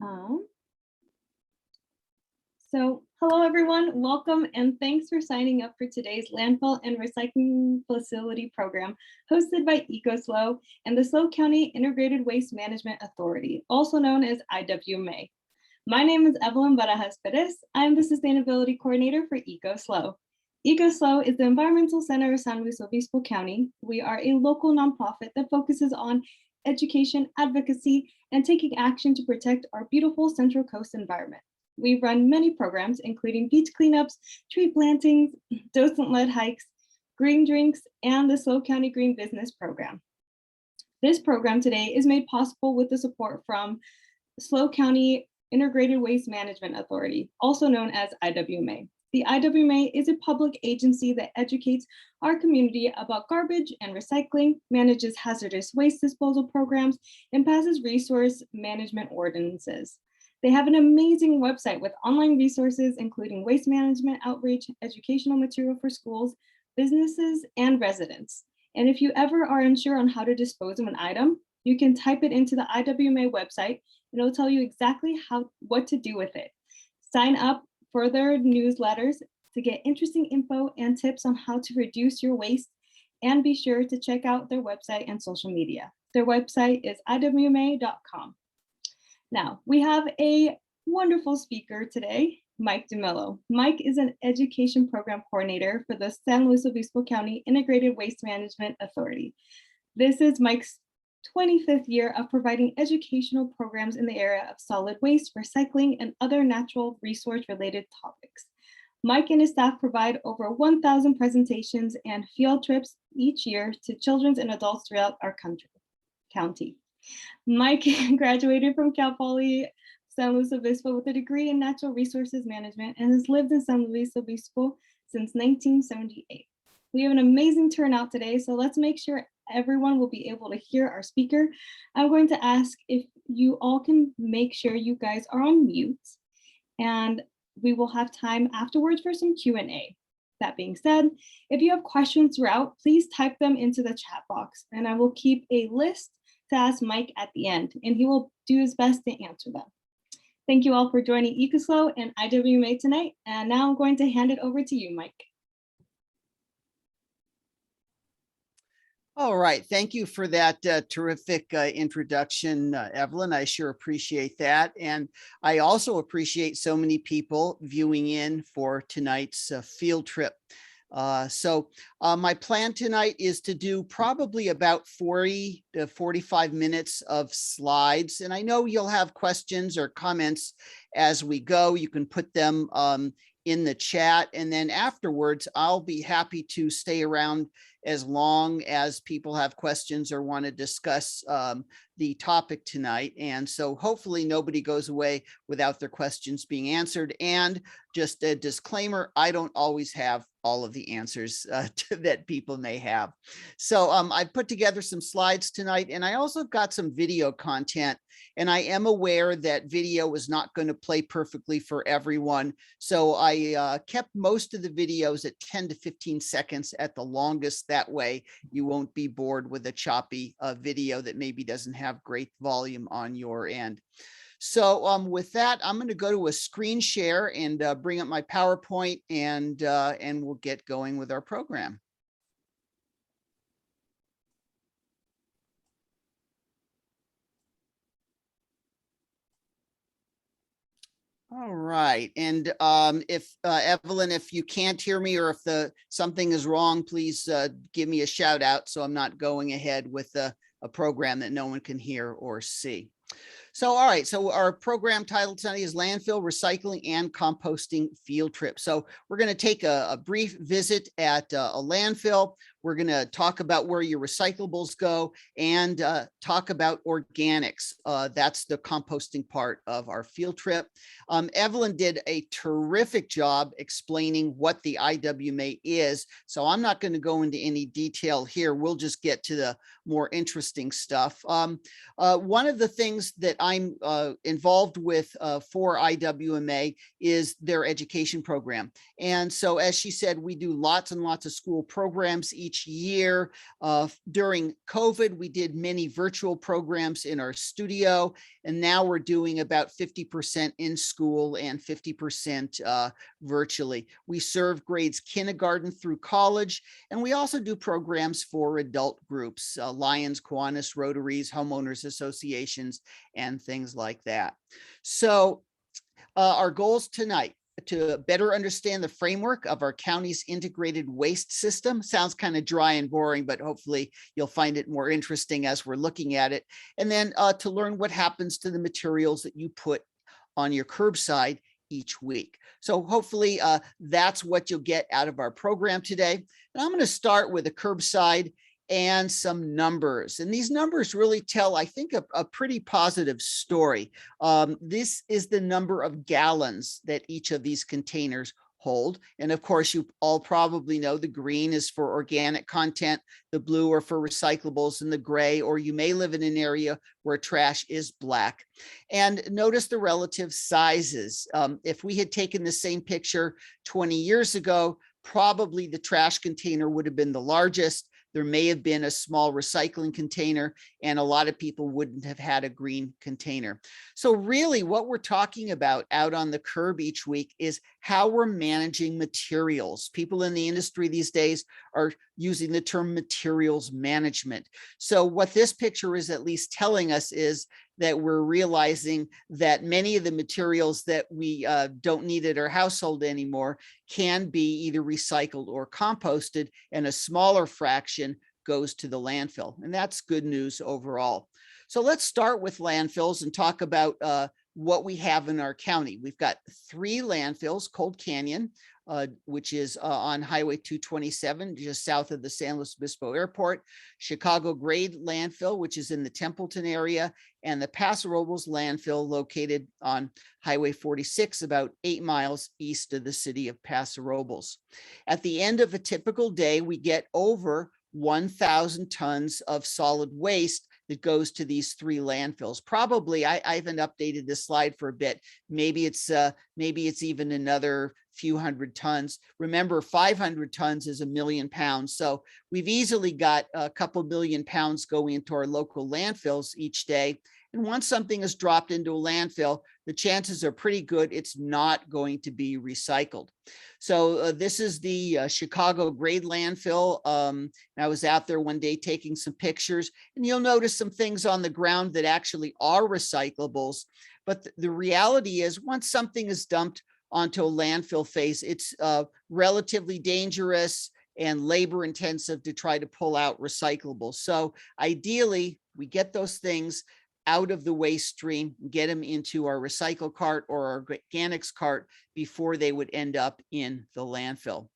Um, hello everyone, welcome and thanks for signing up for today's Landfill and Recycling Facility Program hosted by EcoSlow and the SLO County Integrated Waste Management Authority, also known as IWMA. My name is Evelyn Barajas Perez. I'm the Sustainability Coordinator for EcoSlow. EcoSlow is the Environmental Center of San Luis Obispo County. We are a local nonprofit that focuses on education, advocacy, and taking action to protect our beautiful Central Coast environment. We run many programs, including beach cleanups, tree plantings, docent-led hikes, green drinks, and the SLO County Green Business Program. This program today is made possible with the support from SLO County Integrated Waste Management Authority, also known as IWMA. The IWMA is a public agency that educates our community about garbage and recycling, manages hazardous waste disposal programs, and passes resource management ordinances. They have an amazing website with online resources, including waste management outreach, educational material for schools, businesses, and residents. And if you ever are unsure on how to dispose of an item, you can type it into the IWMA website and it'll tell you exactly what to do with it. Sign up for their newsletters to get interesting info and tips on how to reduce your waste, and be sure to check out their website and social media. Their website is iwma.com. Now, we have a wonderful speaker today, Mike DeMello. Mike is an education program coordinator for the San Luis Obispo County Integrated Waste Management Authority. This is Mike's 25th year of providing educational programs in the area of solid waste, recycling, and other natural resource-related topics. Mike and his staff provide over 1,000 presentations and field trips each year to children and adults throughout our county. Mike graduated from Cal Poly San Luis Obispo with a degree in natural resources management and has lived in San Luis Obispo since 1978. We have an amazing turnout today, so let's make sure everyone will be able to hear our speaker. I'm going to ask if you all can make sure you guys are on mute, and we will have time afterwards for some Q&A. That being said, if you have questions throughout, please type them into the chat box, and I will keep a list to ask Mike at the end, and he will do his best to answer them. Thank you all for joining EcoSlow and IWMA tonight, and now I'm going to hand it over to you, Mike. All right, thank you for that terrific introduction, Evelyn. I sure appreciate that. And I also appreciate so many people viewing in for tonight's field trip. My plan tonight is to do probably about 40 to 45 minutes of slides. And I know you'll have questions or comments as we go. You can put them in the chat. And then afterwards, I'll be happy to stay around as long as people have questions or want to discuss the topic tonight. And so hopefully nobody goes away without their questions being answered. And just a disclaimer, I don't always have all of the answers that people may have. So I put together some slides tonight, and I also got some video content. And I am aware that video is not going to play perfectly for everyone. So I kept most of the videos at 10 to 15 seconds at the longest. That way you won't be bored with a choppy video that maybe doesn't have great volume on your end. So with that, I'm going to go to a screen share and bring up my PowerPoint, and we'll get going with our program. All right. And if Evelyn, if you can't hear me or if something is wrong, please give me a shout out so I'm not going ahead with a program that no one can hear or see. So, all right. So our program title tonight is Landfill, Recycling, and Composting Field Trip. So we're going to take a brief visit at a landfill. We're going to talk about where your recyclables go and talk about organics. That's the composting part of our field trip. Evelyn did a terrific job explaining what the IWMA is. So I'm not going to go into any detail here. We'll just get to the more interesting stuff. One of the things that I'm involved with for IWMA is their education program. And so, as she said, we do lots and lots of school programs each year. During COVID, we did many virtual programs in our studio, and now we're doing about 50% in school and 50% virtually. We serve grades kindergarten through college, and we also do programs for adult groups, Lions, Kiwanis, Rotaries, homeowners associations, and things like that. So our goals tonight: to better understand the framework of our county's integrated waste system. Sounds kind of dry and boring, but hopefully you'll find it more interesting as we're looking at it. And then to learn what happens to the materials that you put on your curbside each week. So hopefully that's what you'll get out of our program today. And I'm going to start with a curbside and some numbers. And these numbers really tell, I think, a pretty positive story. This is the number of gallons that each of these containers hold. And of course, you all probably know the green is for organic content, the blue are for recyclables, and the gray, or you may live in an area where trash is black. And notice the relative sizes. If we had taken the same picture 20 years ago, probably the trash container would have been the largest. There may have been a small recycling container, and a lot of people wouldn't have had a green container. So really what we're talking about out on the curb each week is how we're managing materials. People in the industry these days are using the term materials management. So what this picture is at least telling us is that we're realizing that many of the materials that we don't need at our household anymore can be either recycled or composted, and a smaller fraction goes to the landfill. And that's good news overall. So let's start with landfills and talk about what we have in our county. We've got 3 landfills: Cold Canyon, which is on Highway 227, just south of the San Luis Obispo Airport; Chicago Grade Landfill, which is in the Templeton area; and the Paso Robles Landfill, located on Highway 46, about 8 miles east of the city of Paso Robles. At the end of a typical day, we get over 1,000 tons of solid waste that goes to these 3 landfills. Probably, I haven't updated this slide for a bit. Maybe it's even another few hundred tons. Remember, 500 tons is 1 million pounds. So we've easily got a couple million pounds going into our local landfills each day. And once something is dropped into a landfill, the chances are pretty good it's not going to be recycled. So this is the Chicago Grade Landfill. I was out there one day taking some pictures, and you'll notice some things on the ground that actually are recyclables. But the reality is, once something is dumped onto a landfill face, it's relatively dangerous and labor intensive to try to pull out recyclables. So ideally, we get those things out of the waste stream, get them into our recycle cart or our organics cart before they would end up in the landfill.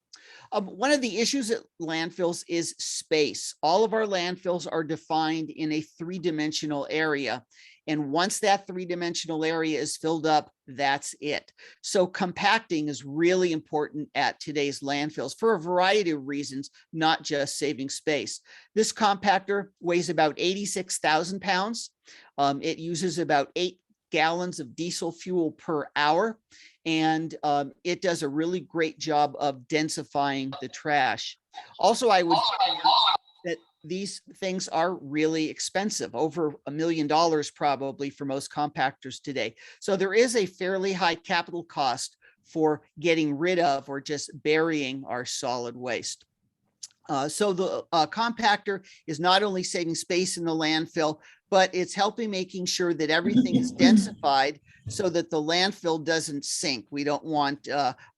One of the issues at landfills is space. All of our landfills are defined in a 3-dimensional area. And once that 3-dimensional area is filled up, that's it. So compacting is really important at today's landfills for a variety of reasons, not just saving space. This compactor weighs about 86,000 pounds. It uses about 8 gallons of diesel fuel per hour. And it does a really great job of densifying the trash. Also, I would point out that these things are really expensive, over $1 million probably for most compactors today. So there is a fairly high capital cost for getting rid of or just burying our solid waste. So the compactor is not only saving space in the landfill, but it's helping making sure that everything is densified so that the landfill doesn't sink. We don't want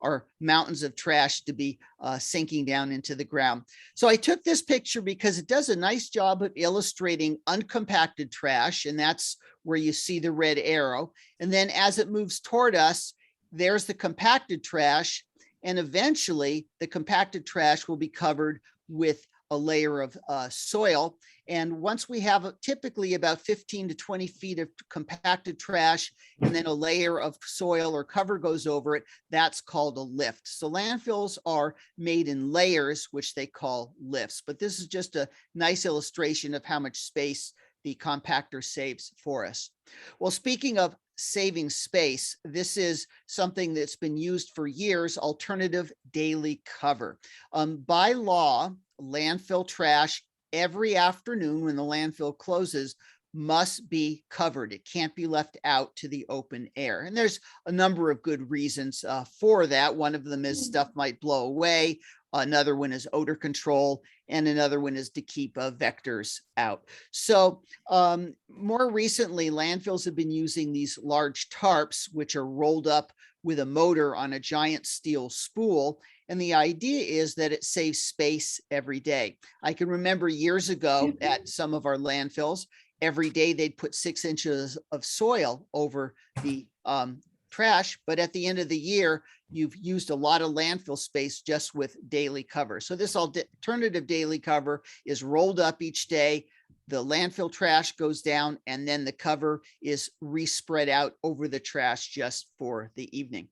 our mountains of trash to be sinking down into the ground. So I took this picture because it does a nice job of illustrating uncompacted trash, and that's where you see the red arrow. And then as it moves toward us, there's the compacted trash. And eventually the compacted trash will be covered with a layer of soil. And once we have typically about 15 to 20 feet of compacted trash, and then a layer of soil or cover goes over it, that's called a lift. So landfills are made in layers, which they call lifts. But this is just a nice illustration of how much space the compactor saves for us. Well, speaking of saving space, this is something that's been used for years, alternative daily cover. By law, landfill trash every afternoon when the landfill closes must be covered. It can't be left out to the open air. And there's a number of good reasons for that. One of them is stuff might blow away. Another one is odor control, and another one is to keep vectors out. So more recently, landfills have been using these large tarps, which are rolled up with a motor on a giant steel spool. And the idea is that it saves space every day. I can remember years ago at some of our landfills, every day they'd put 6 inches of soil over the trash, but at the end of the year, you've used a lot of landfill space just with daily cover. So this alternative daily cover is rolled up each day. The landfill trash goes down, and then the cover is respread out over the trash just for the evening.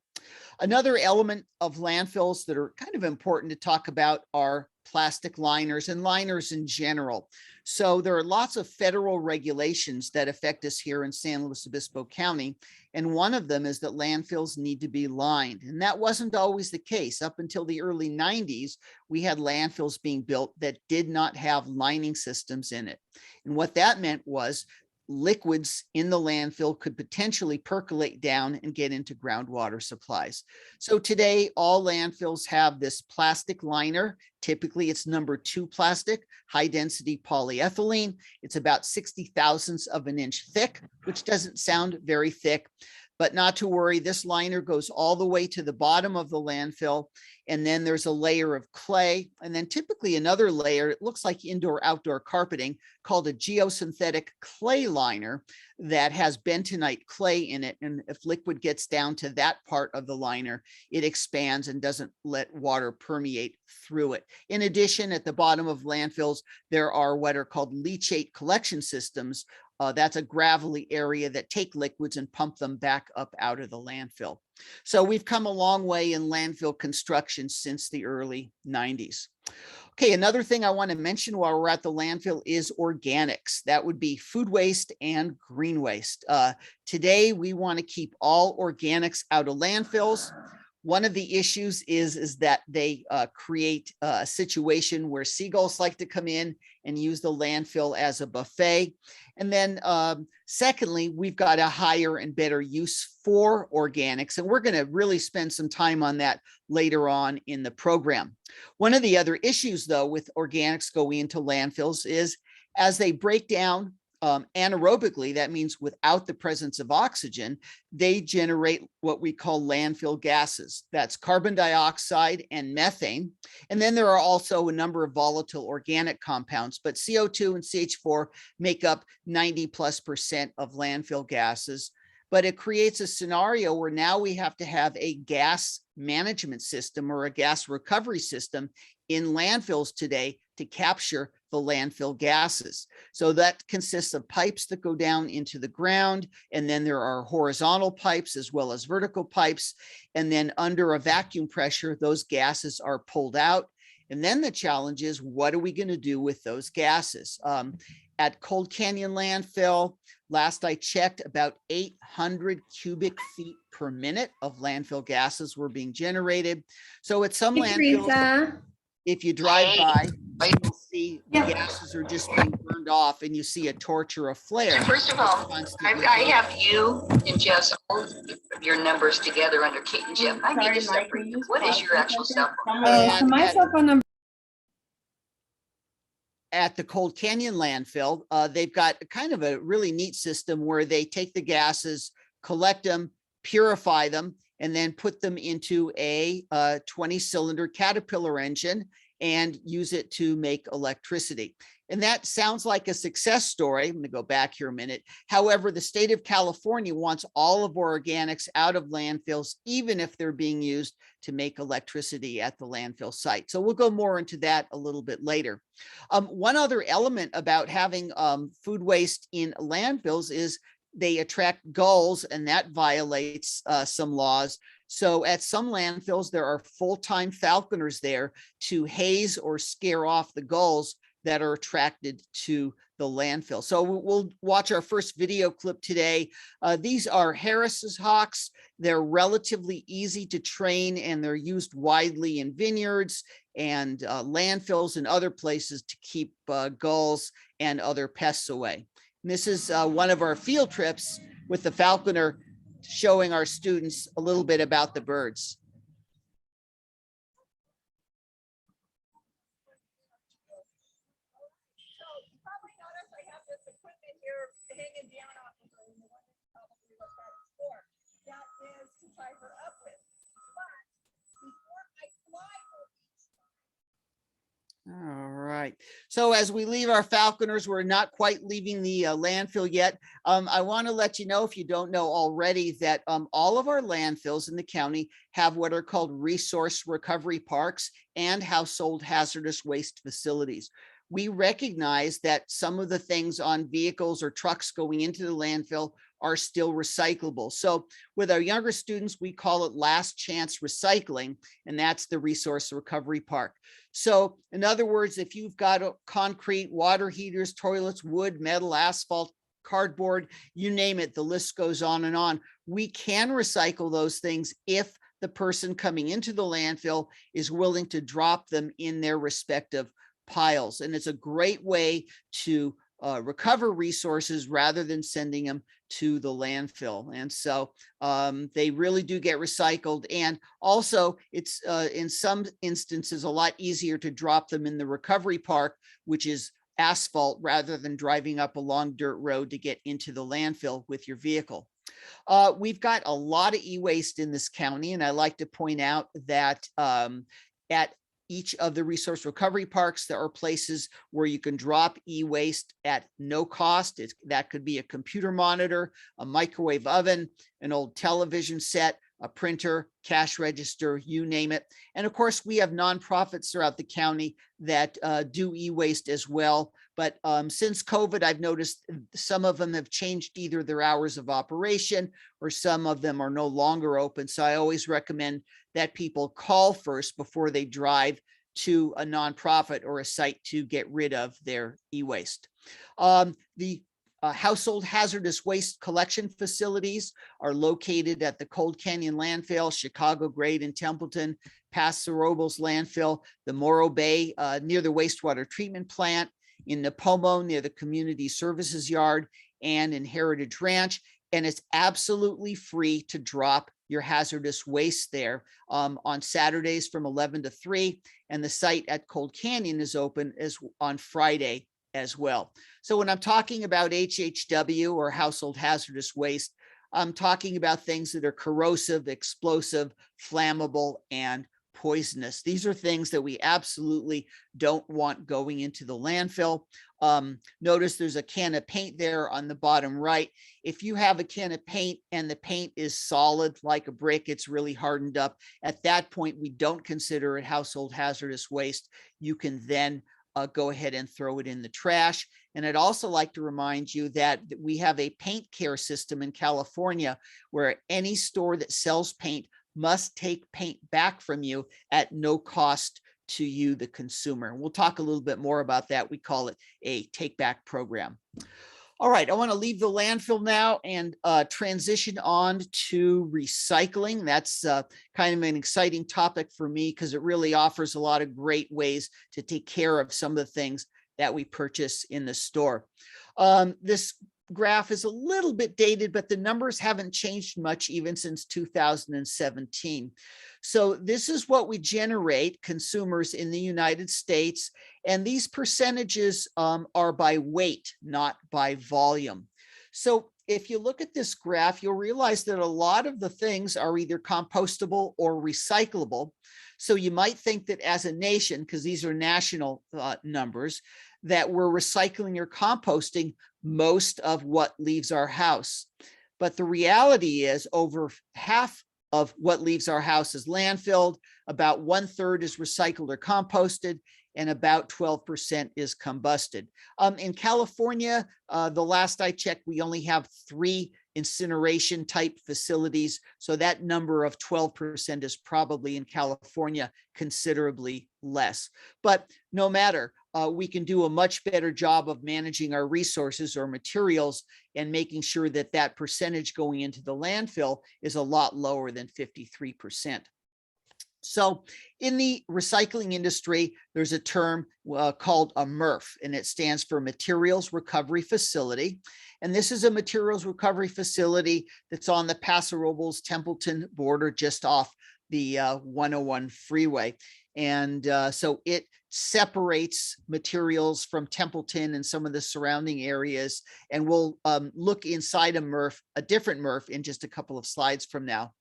Another element of landfills that are kind of important to talk about are plastic liners and liners in general. So there are lots of federal regulations that affect us here in San Luis Obispo County. And one of them is that landfills need to be lined. And that wasn't always the case. Up until the early 90s, we had landfills being built that did not have lining systems in it. And what that meant was liquids in the landfill could potentially percolate down and get into groundwater supplies. So today, all landfills have this plastic liner. Typically, it's number 2 plastic, high density polyethylene. It's about 60 thousandths of an inch thick, which doesn't sound very thick, but not to worry. This liner goes all the way to the bottom of the landfill. And then there's a layer of clay, and then typically another layer. It looks like indoor-outdoor carpeting called a geosynthetic clay liner that has bentonite clay in it. And if liquid gets down to that part of the liner, it expands and doesn't let water permeate through it. In addition, at the bottom of landfills, there are what are called leachate collection systems. That's a gravelly area that take liquids and pump them back up out of the landfill. So we've come a long way in landfill construction since the early 90s. Okay, another thing I want to mention while we're at the landfill is organics. That would be food waste and green waste. Today, we want to keep all organics out of landfills. One of the issues is that they create a situation where seagulls like to come in and use the landfill as a buffet. And then secondly, we've got a higher and better use for organics. And we're going to really spend some time on that later on in the program. One of the other issues, though, with organics going into landfills is as they break down anaerobically, that means without the presence of oxygen, they generate what we call landfill gases. That's carbon dioxide and methane. And then there are also a number of volatile organic compounds, but CO2 and CH4 make up 90+% of landfill gases. But it creates a scenario where now we have to have a gas management system or a gas recovery system in landfills today to capture the landfill gases. So that consists of pipes that go down into the ground, and then there are horizontal pipes as well as vertical pipes. And then under a vacuum pressure, those gases are pulled out. And then the challenge is, what are we going to do with those gases? At Cold Canyon Landfill, last I checked, about 800 cubic feet per minute of landfill gases were being generated. So at some landfills, if you drive by, you'll see the gases are just being burned off, and you see a torch or a flare. So first of all, I have you and Jeff's all of your numbers together under Kate and Jeff. I need to separate you. What is your actual cell phone? My cell phone number. At the Cold Canyon landfill, they've got kind of a really neat system where they take the gases, collect them, purify them, and then put them into a 20-cylinder Caterpillar engine and use it to make electricity. And that sounds like a success story. I'm going to go back here a minute. However, the state of California wants all of our organics out of landfills, even if they're being used to make electricity at the landfill site. So we'll go more into that a little bit later. One other element about having food waste in landfills is they attract gulls, and that violates some laws. So at some landfills, there are full-time falconers there to haze or scare off the gulls that are attracted to the landfill. So we'll watch our first video clip today. These are Harris's hawks. They're relatively easy to train, and they're used widely in vineyards and landfills and other places to keep gulls and other pests away. And this is one of our field trips with the falconer, showing our students a little bit about the birds. Hanging down off of her, and the one that's probably what that is for. That is to tie her up with. But before I fly her each time. All right. So as we leave our falconers, we're not quite leaving the landfill yet. I want to let you know, if you don't know already, that all of our landfills in the county have what are called resource recovery parks and household hazardous waste facilities. We recognize that some of the things on vehicles or trucks going into the landfill are still recyclable. So with our younger students, we call it last chance recycling, and that's the resource recovery park. So in other words, if you've got concrete, water heaters, toilets, wood, metal, asphalt, cardboard, you name it, the list goes on and on. We can recycle those things if the person coming into the landfill is willing to drop them in their respective piles. And it's a great way to recover resources rather than sending them to the landfill. And so they really do get recycled. And also it's in some instances a lot easier to drop them in the recovery park, which is asphalt, rather than driving up a long dirt road to get into the landfill with your vehicle. We've got a lot of e-waste in this county, and I like to point out that at each of the resource recovery parks, there are places where you can drop e-waste at no cost. That could be a computer monitor, a microwave oven, an old television set, a printer, cash register, you name it. And of course, we have nonprofits throughout the county that do e-waste as well. But since COVID, I've noticed some of them have changed either their hours of operation, or some of them are no longer open. So I always recommend that people call first before they drive to a nonprofit or a site to get rid of their e-waste. The household hazardous waste collection facilities are located at the Cold Canyon Landfill, Chicago Grade in Templeton, Paso Robles Landfill, the Morro Bay near the wastewater treatment plant, in Napomo near the Community Services Yard, and in Heritage Ranch. And it's absolutely free to drop your hazardous waste there on Saturdays from 11 to 3. And the site at Cold Canyon is open on Friday as well. So when I'm talking about HHW or household hazardous waste, I'm talking about things that are corrosive, explosive, flammable, and poisonous. These are things that we absolutely don't want going into the landfill. Notice there's a can of paint there on the bottom right. If you have a can of paint and the paint is solid like a brick, it's really hardened up, at that point, we don't consider it household hazardous waste. You can then go ahead and throw it in the trash. And I'd also like to remind you that we have a paint care system in California where any store that sells paint must take paint back from you at no cost to you, the consumer. We'll talk a little bit more about that. We call it a take back program. All right, I want to leave the landfill now and transition on to recycling. That's kind of an exciting topic for me because it really offers a lot of great ways to take care of some of the things that we purchase in the store. This graph is a little bit dated, but the numbers haven't changed much even since 2017. So this is what we generate, consumers in the United States, and these percentages are by weight, not by volume. So if you look at this graph, you'll realize that a lot of the things are either compostable or recyclable. So you might think that as a nation, because these are national numbers, that we're recycling or composting most of what leaves our house. But the reality is over half of what leaves our house is landfilled, about 1/3 is recycled or composted, and about 12% is combusted. In California, the last I checked, we only have 3 incineration type facilities. So that number of 12% is probably in California considerably less. But no matter, we can do a much better job of managing our resources or materials and making sure that that percentage going into the landfill is a lot lower than 53%. So in the recycling industry, there's a term called a MRF, and it stands for Materials Recovery Facility. And this is a materials recovery facility that's on the Paso Robles Templeton border, just off the 101 freeway. And so it separates materials from Templeton and some of the surrounding areas. And we'll look inside a MRF, a different MRF, in just a couple of slides from now.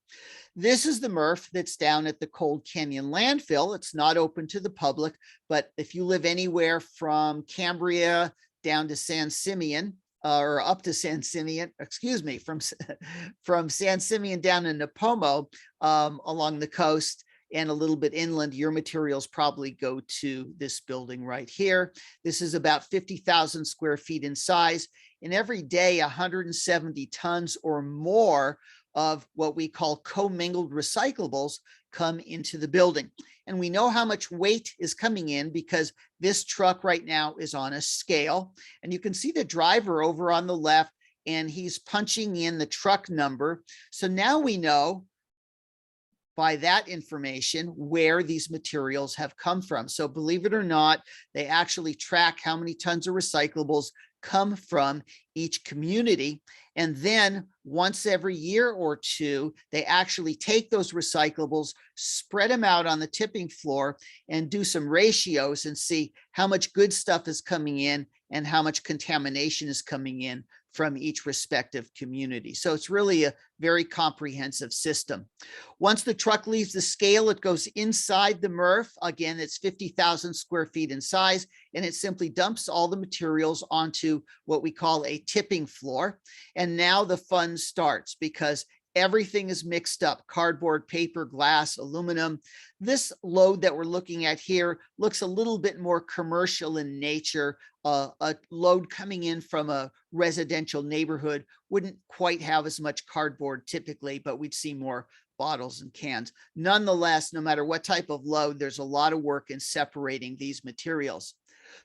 This is the MRF that's down at the Cold Canyon landfill. It's not open to the public, but if you live anywhere from Cambria down to San Simeon, or up to San Simeon, excuse me, from San Simeon down in Napomo, along the coast and a little bit inland, your materials probably go to this building right here. This is about 50,000 square feet in size, and every day 170 tons or more of what we call commingled recyclables come into the building. And we know how much weight is coming in because this truck right now is on a scale. And you can see the driver over on the left, and he's punching in the truck number. So now we know by that information where these materials have come from. So believe it or not, they actually track how many tons of recyclables come from each community. And then once every year or two, they actually take those recyclables, spread them out on the tipping floor, and do some ratios and see how much good stuff is coming in and how much contamination is coming in from each respective community. So it's really a very comprehensive system. Once the truck leaves the scale, it goes inside the MRF. Again, it's 50,000 square feet in size, and it simply dumps all the materials onto what we call a tipping floor. And now the fun starts because everything is mixed up: cardboard, paper, glass, aluminum. This load that we're looking at here looks a little bit more commercial in nature. A load coming in from a residential neighborhood wouldn't quite have as much cardboard typically, but we'd see more bottles and cans. Nonetheless, no matter what type of load, there's a lot of work in separating these materials.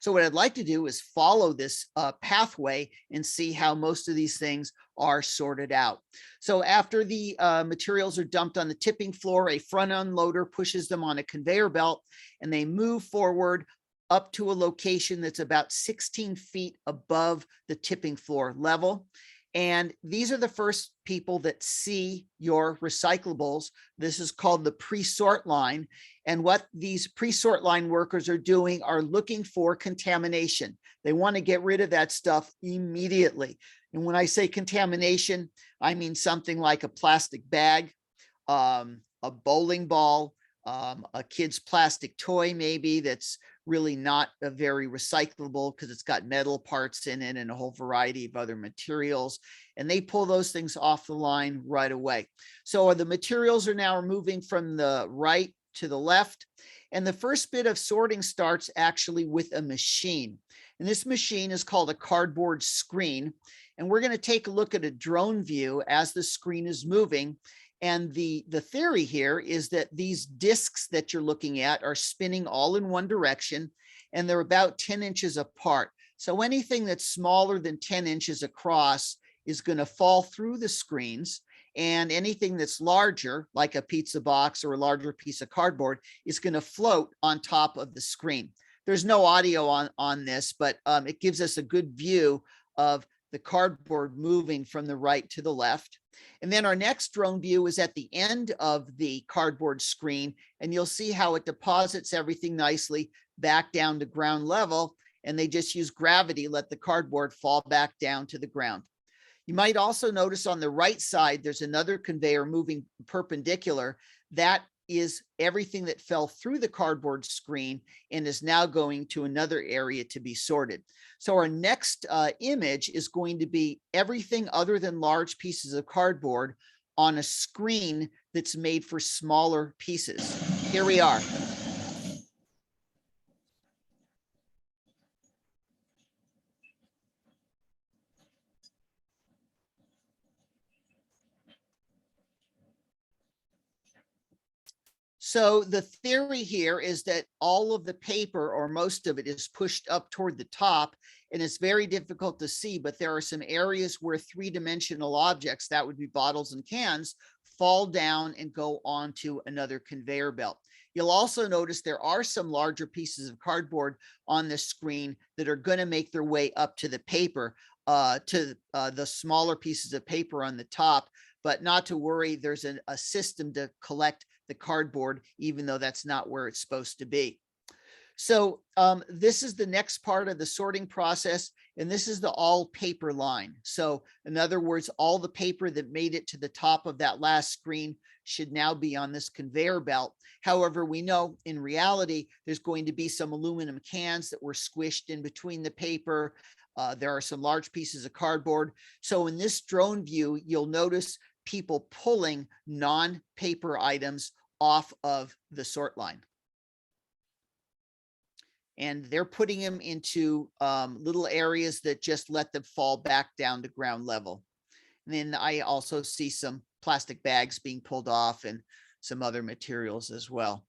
So what I'd like to do is follow this pathway and see how most of these things are sorted out. So after the materials are dumped on the tipping floor, a front unloader pushes them on a conveyor belt, and they move forward up to a location that's about 16 feet above the tipping floor level. And these are the first people that see your recyclables. This is called the pre-sort line. And what these pre-sort line workers are doing are looking for contamination. They want to get rid of that stuff immediately. And when I say contamination, I mean something like a plastic bag, a bowling ball, a kid's plastic toy maybe that's really not a very recyclable because it's got metal parts in it and a whole variety of other materials. And they pull those things off the line right away. So the materials are now moving from the right to the left. And the first bit of sorting starts actually with a machine. And this machine is called a cardboard screen. And we're going to take a look at a drone view as the screen is moving. And the theory here is that these discs that you're looking at are spinning all in one direction, and they're about 10 inches apart. So anything that's smaller than 10 inches across is going to fall through the screens, and anything that's larger, like a pizza box or a larger piece of cardboard, is going to float on top of the screen. There's no audio on this, but it gives us a good view of the cardboard moving from the right to the left. And then our next drone view is at the end of the cardboard screen, and you'll see how it deposits everything nicely back down to ground level, and they just use gravity, let the cardboard fall back down to the ground. You might also notice on the right side, there's another conveyor moving perpendicular. That is everything that fell through the cardboard screen and is now going to another area to be sorted. So our next image is going to be everything other than large pieces of cardboard on a screen that's made for smaller pieces. Here we are. So the theory here is that all of the paper, or most of it, is pushed up toward the top, and it's very difficult to see, but there are some areas where three-dimensional objects, that would be bottles and cans, fall down and go onto another conveyor belt. You'll also notice there are some larger pieces of cardboard on the screen that are going to make their way up to the paper, the smaller pieces of paper on the top, but not to worry, there's a system to collect the cardboard, even though that's not where it's supposed to be. So this is the next part of the sorting process, and this is the all paper line. So in other words, all the paper that made it to the top of that last screen should now be on this conveyor belt. However, we know in reality, there's going to be some aluminum cans that were squished in between the paper. There are some large pieces of cardboard. So in this drone view, you'll notice people pulling non-paper items off of the sort line. And they're putting them into little areas that just let them fall back down to ground level. And then I also see some plastic bags being pulled off and some other materials as well.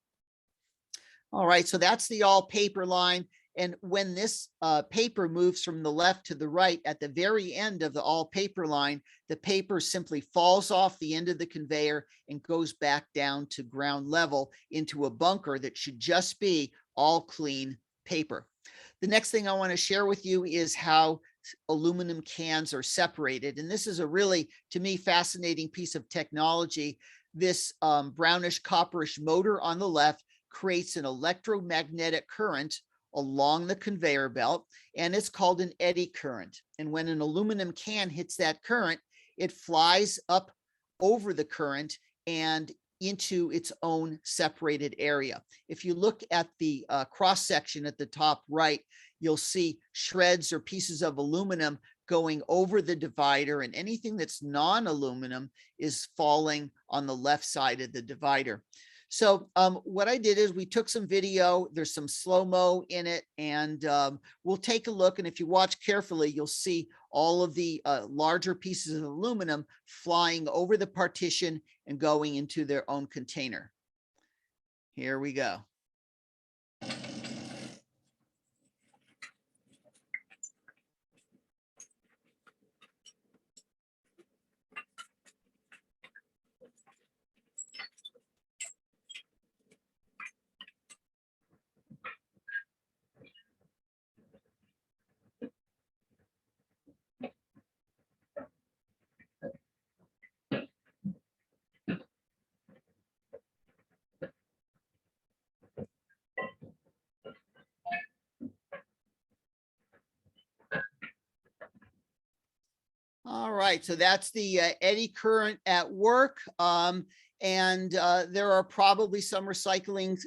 All right, so that's the all paper line. And when this paper moves from the left to the right, at the very end of the all paper line, the paper simply falls off the end of the conveyor and goes back down to ground level into a bunker that should just be all clean paper. The next thing I want to share with you is how aluminum cans are separated. And this is a really, to me, fascinating piece of technology. This brownish copperish motor on the left creates an electromagnetic current along the conveyor belt, and it's called an eddy current. And when an aluminum can hits that current, it flies up over the current and into its own separated area. If you look at the cross section at the top right, you'll see shreds or pieces of aluminum going over the divider, and anything that's non-aluminum is falling on the left side of the divider. So what I did is we took some video, there's some slow-mo in it, and we'll take a look. And if you watch carefully, you'll see all of the larger pieces of aluminum flying over the partition and going into their own container. Here we go. All right, so that's the eddy current at work. And there are probably some recycling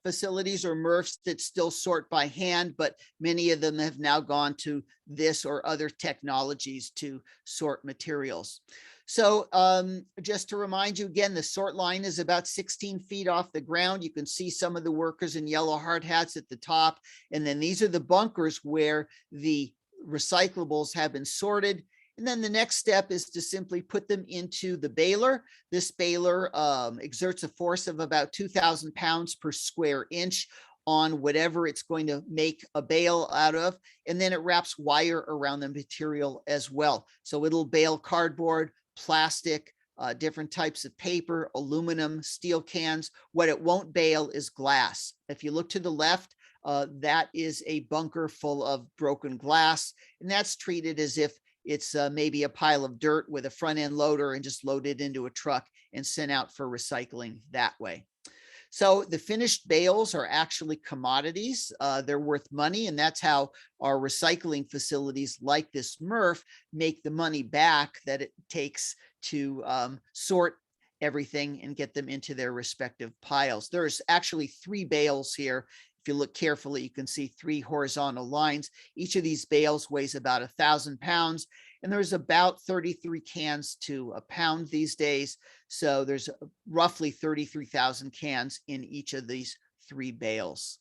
facilities or MRFs that still sort by hand, but many of them have now gone to this or other technologies to sort materials. So just to remind you again, the sort line is about 16 feet off the ground. You can see some of the workers in yellow hard hats at the top. And then these are the bunkers where the recyclables have been sorted. And then the next step is to simply put them into the baler. This baler exerts a force of about 2,000 pounds per square inch on whatever it's going to make a bale out of. And then it wraps wire around the material as well. So it'll bale cardboard, plastic, different types of paper, aluminum, steel cans. What it won't bale is glass. If you look to the left, that is a bunker full of broken glass, and that's treated as if it's maybe a pile of dirt with a front end loader and just loaded into a truck and sent out for recycling that way. So the finished bales are actually commodities. They're worth money, and that's how our recycling facilities like this MRF make the money back that it takes to sort everything and get them into their respective piles. There's actually 3 bales here. If you look carefully, you can see 3 horizontal lines. Each of these bales weighs about 1,000 pounds, and there's about 33 cans to a pound these days. So there's roughly 33,000 cans in each of these 3 bales.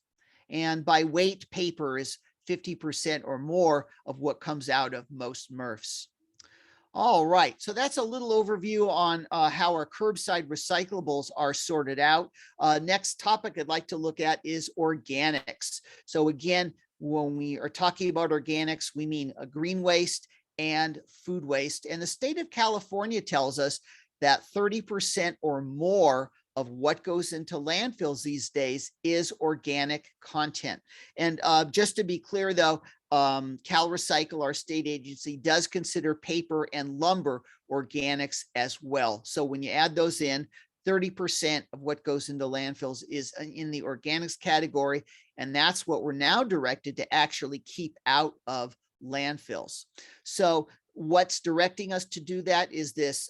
And by weight, paper is 50% or more of what comes out of most MRFs. All right, so that's a little overview on how our curbside recyclables are sorted out. Next topic I'd like to look at is organics. So again, when we are talking about organics, we mean green waste and food waste. And the state of California tells us that 30% or more of what goes into landfills these days is organic content. And just to be clear though, Cal Recycle, our state agency, does consider paper and lumber organics as well. So when you add those in, 30% of what goes into landfills is in the organics category. And that's what we're now directed to actually keep out of landfills. So what's directing us to do that is this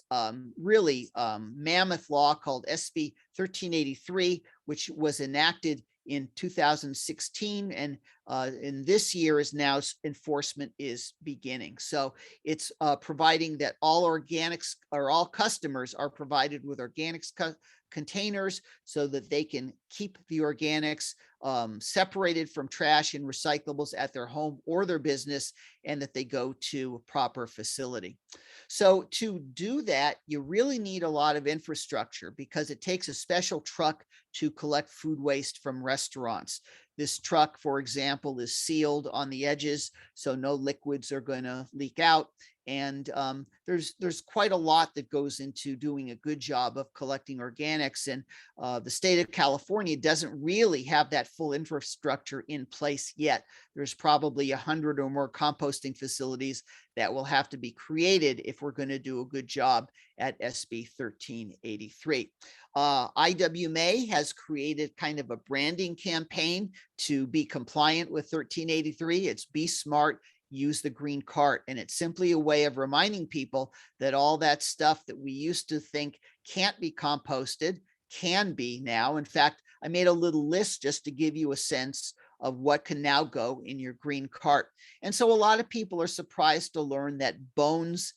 really mammoth law called SB 1383, which was enacted in 2016, and in this year is now enforcement is beginning. So it's providing that all organics or all customers are provided with organics containers so that they can keep the organics separated from trash and recyclables at their home or their business, and that they go to a proper facility. So to do that, you really need a lot of infrastructure because it takes a special truck to collect food waste from restaurants. This truck, for example, is sealed on the edges, so no liquids are going to leak out. And there's quite a lot that goes into doing a good job of collecting organics. And the state of California doesn't really have that full infrastructure in place yet. There's probably 100 or more composting facilities that will have to be created if we're going to do a good job at SB 1383. IWMA has created kind of a branding campaign to be compliant with 1383. It's Be Smart, Use the Green Cart. And it's simply a way of reminding people that all that stuff that we used to think can't be composted can be now. In fact, I made a little list just to give you a sense of what can now go in your green cart. And so a lot of people are surprised to learn that bones,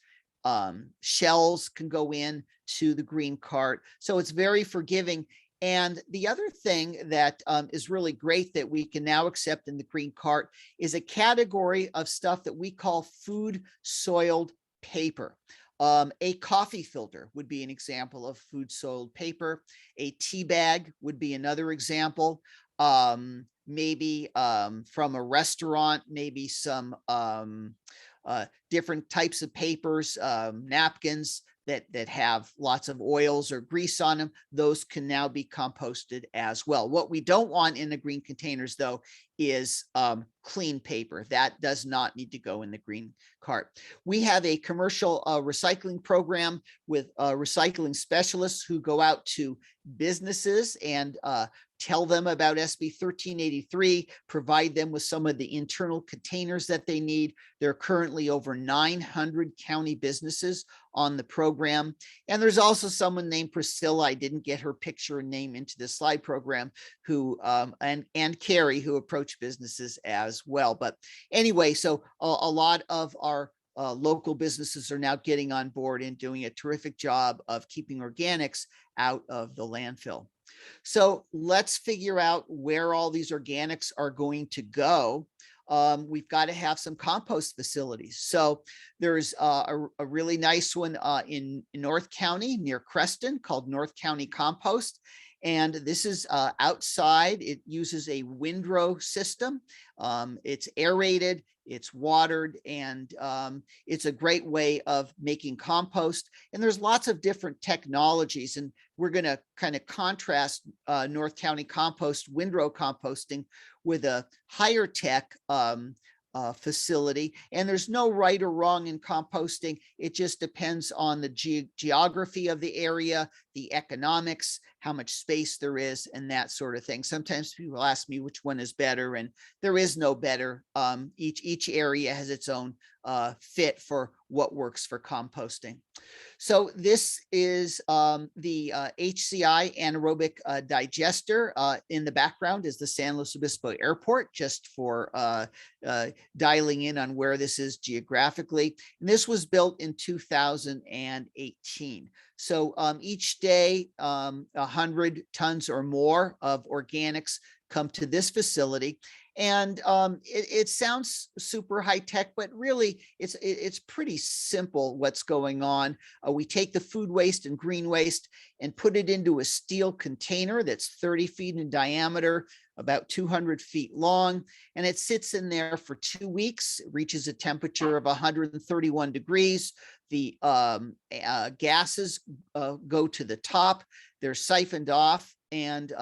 shells can go in to the green cart. So it's very forgiving. And the other thing that is really great that we can now accept in the green cart is a category of stuff that we call food soiled paper. A coffee filter would be an example of food soiled paper. A tea bag would be another example. Maybe from a restaurant, maybe some different types of papers, napkins that have lots of oils or grease on them. Those can now be composted as well. What we don't want in the green containers, though, is clean paper. That does not need to go in the green cart. We have a commercial recycling program with recycling specialists who go out to businesses and tell them about SB 1383, provide them with some of the internal containers that they need. There are currently over 900 county businesses on the program. And there's also someone named Priscilla, I didn't get her picture and name into the slide program, who and Carrie, who approach businesses as well. But anyway, so a lot of our local businesses are now getting on board and doing a terrific job of keeping organics out of the landfill. So let's figure out where all these organics are going to go. We've got to have some compost facilities. So there's a really nice one in North County near Creston called North County Compost. And this is outside. It uses a windrow system. It's aerated, it's watered, and it's a great way of making compost. And there's lots of different technologies. And we're going to kind of contrast North County Compost windrow composting with a higher tech facility. And there's no right or wrong in composting. It just depends on the geography of the area, the economics, how much space there is, and that sort of thing. Sometimes people ask me which one is better, and there is no better. Each area has its own fit for what works for composting. So this is the HCI anaerobic digester. In the background is the San Luis Obispo Airport, just for dialing in on where this is geographically. And this was built in 2018. So each day, 100 tons or more of organics come to this facility. And it sounds super high tech, but really it's pretty simple what's going on. We take the food waste and green waste and put it into a steel container that's 30 feet in diameter, about 200 feet long, and it sits in there for 2 weeks. It reaches a temperature of 131 degrees. The gases go to the top. They're siphoned off, and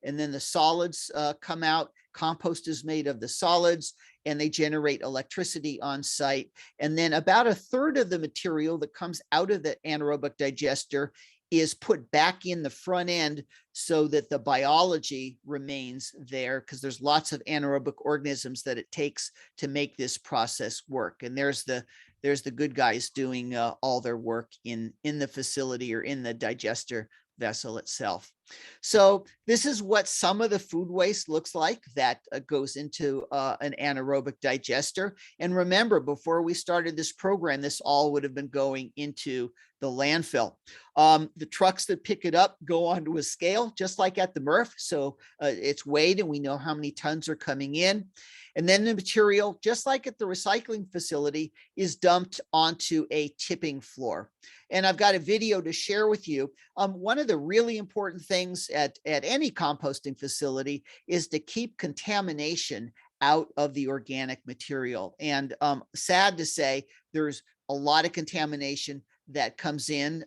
then the solids come out. Compost is made of the solids, and they generate electricity on site. And then about a third of the material that comes out of the anaerobic digester is put back in the front end so that the biology remains there, because there's lots of anaerobic organisms that it takes to make this process work. And there's the good guys doing all their work in the facility or in the digester vessel itself. So this is what some of the food waste looks like that goes into an anaerobic digester. And remember, before we started this program, this all would have been going into the landfill. The trucks that pick it up go onto a scale, just like at the MRF. So it's weighed and we know how many tons are coming in. And then the material, just like at the recycling facility, is dumped onto a tipping floor. And I've got a video to share with you. One of the really important things at any composting facility is to keep contamination out of the organic material. And sad to say, there's a lot of contamination that comes in,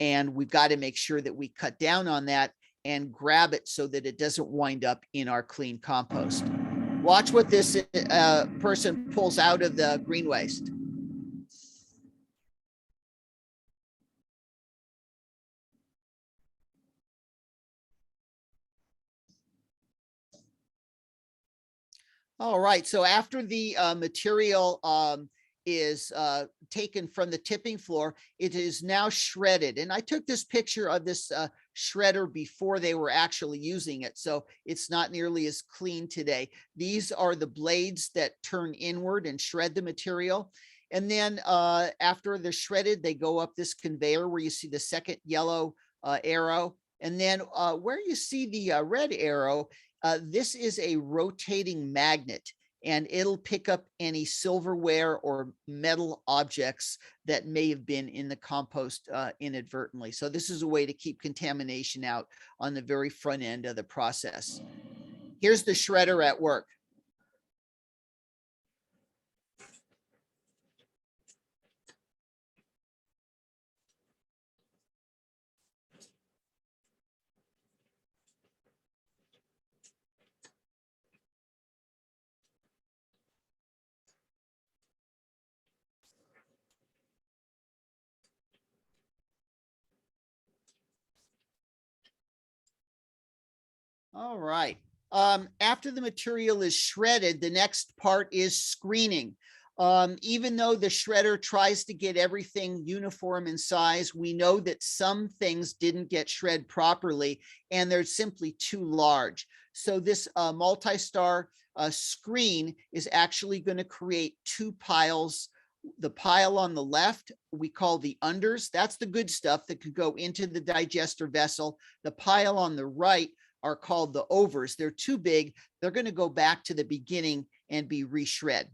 and we've got to make sure that we cut down on that and grab it so that it doesn't wind up in our clean compost. Watch what this person pulls out of the green waste. All right, so after the material is taken from the tipping floor, it is now shredded. And I took this picture of this shredder before they were actually using it, so it's not nearly as clean today. These are the blades that turn inward and shred the material. And then after they're shredded, they go up this conveyor where you see the second yellow arrow. And then where you see the red arrow, this is a rotating magnet, and it'll pick up any silverware or metal objects that may have been in the compost inadvertently. So this is a way to keep contamination out on the very front end of the process. Here's the shredder at work. All right. After the material is shredded, the next part is screening. Even though the shredder tries to get everything uniform in size, we know that some things didn't get shred properly and they're simply too large. So this multi-star screen is actually going to create two piles. The pile on the left, we call the unders. That's the good stuff that could go into the digester vessel. The pile on the right are called the overs. They're too big. They're going to go back to the beginning and be reshred.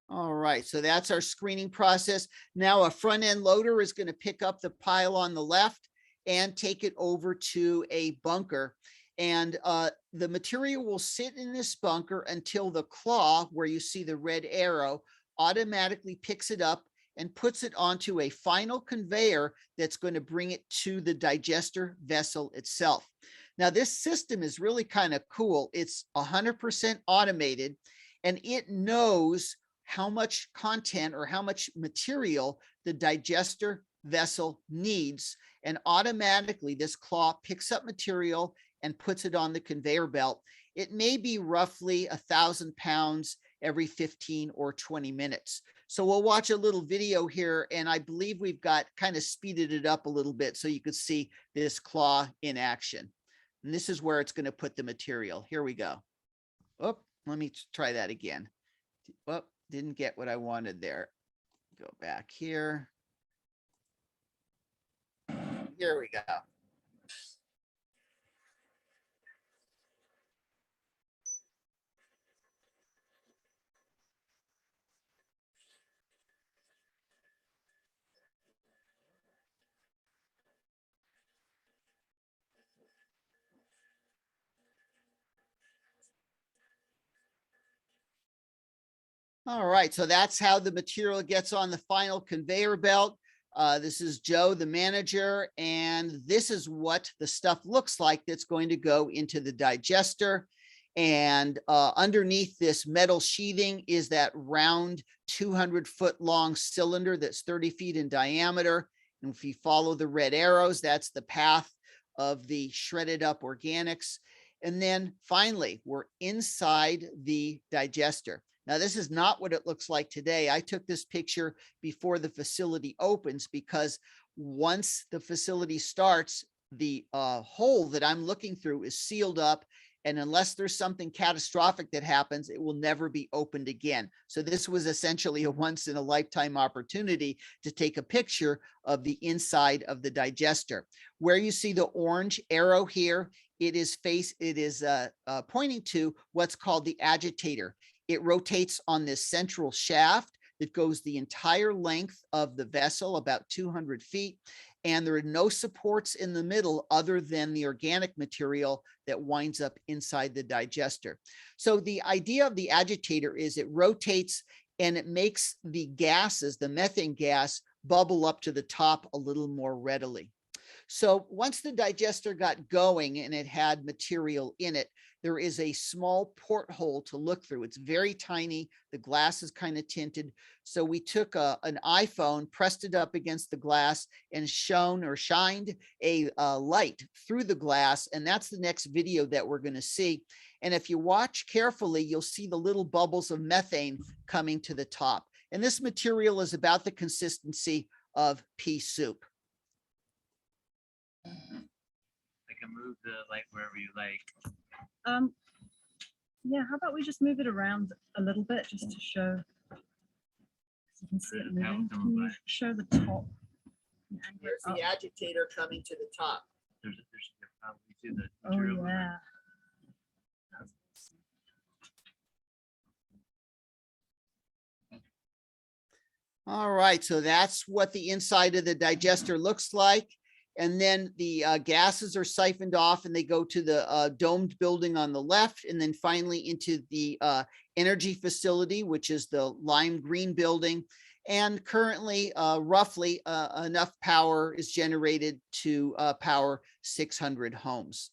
All right, so that's our screening process. Now a front end loader is going to pick up the pile on the left and take it over to a bunker. And the material will sit in this bunker until the claw, where you see the red arrow, automatically picks it up and puts it onto a final conveyor that's going to bring it to the digester vessel itself. Now, this system is really kind of cool. It's 100% automated, and it knows how much content or how much material the digester vessel needs. And automatically, this claw picks up material and puts it on the conveyor belt. It may be roughly 1,000 pounds every 15 or 20 minutes. So we'll watch a little video here, and I believe we've got kind of speeded it up a little bit so you could see this claw in action. And this is where it's going to put the material. Here we go. Oh, let me try that again. Oh, didn't get what I wanted there. Go back here. Here we go. All right, so that's how the material gets on the final conveyor belt. This is Joe, the manager, and this is what the stuff looks like that's going to go into the digester. And underneath this metal sheathing is that round 200-foot long cylinder that's 30 feet in diameter. And if you follow the red arrows, that's the path of the shredded up organics. And then finally, we're inside the digester. Now, this is not what it looks like today. I took this picture before the facility opens because once the facility starts, the hole that I'm looking through is sealed up. And unless there's something catastrophic that happens, it will never be opened again. So this was essentially a once in a lifetime opportunity to take a picture of the inside of the digester. Where you see the orange arrow here, it is pointing to what's called the agitator. It rotates on this central shaft that goes the entire length of the vessel, about 200 feet. And there are no supports in the middle other than the organic material that winds up inside the digester. So the idea of the agitator is it rotates and it makes the gases, the methane gas, bubble up to the top a little more readily. So once the digester got going and it had material in it, there is a small porthole to look through. It's very tiny. The glass is kind of tinted. So we took an iPhone, pressed it up against the glass and shined a light through the glass. And that's the next video that we're going to see. And if you watch carefully, you'll see the little bubbles of methane coming to the top. And this material is about the consistency of pea soup. I can move the light wherever you like. Yeah, how about we just move it around a little bit just to show, so you can see it moving. Can you show the top? Here's the agitator coming to the top. There's probably see the Oh material. yeah. All right, so that's what the inside of the digester looks like. And then the gases are siphoned off and they go to the domed building on the left, and then finally into the energy facility, which is the lime green building. And currently, roughly enough power is generated to power 600 homes.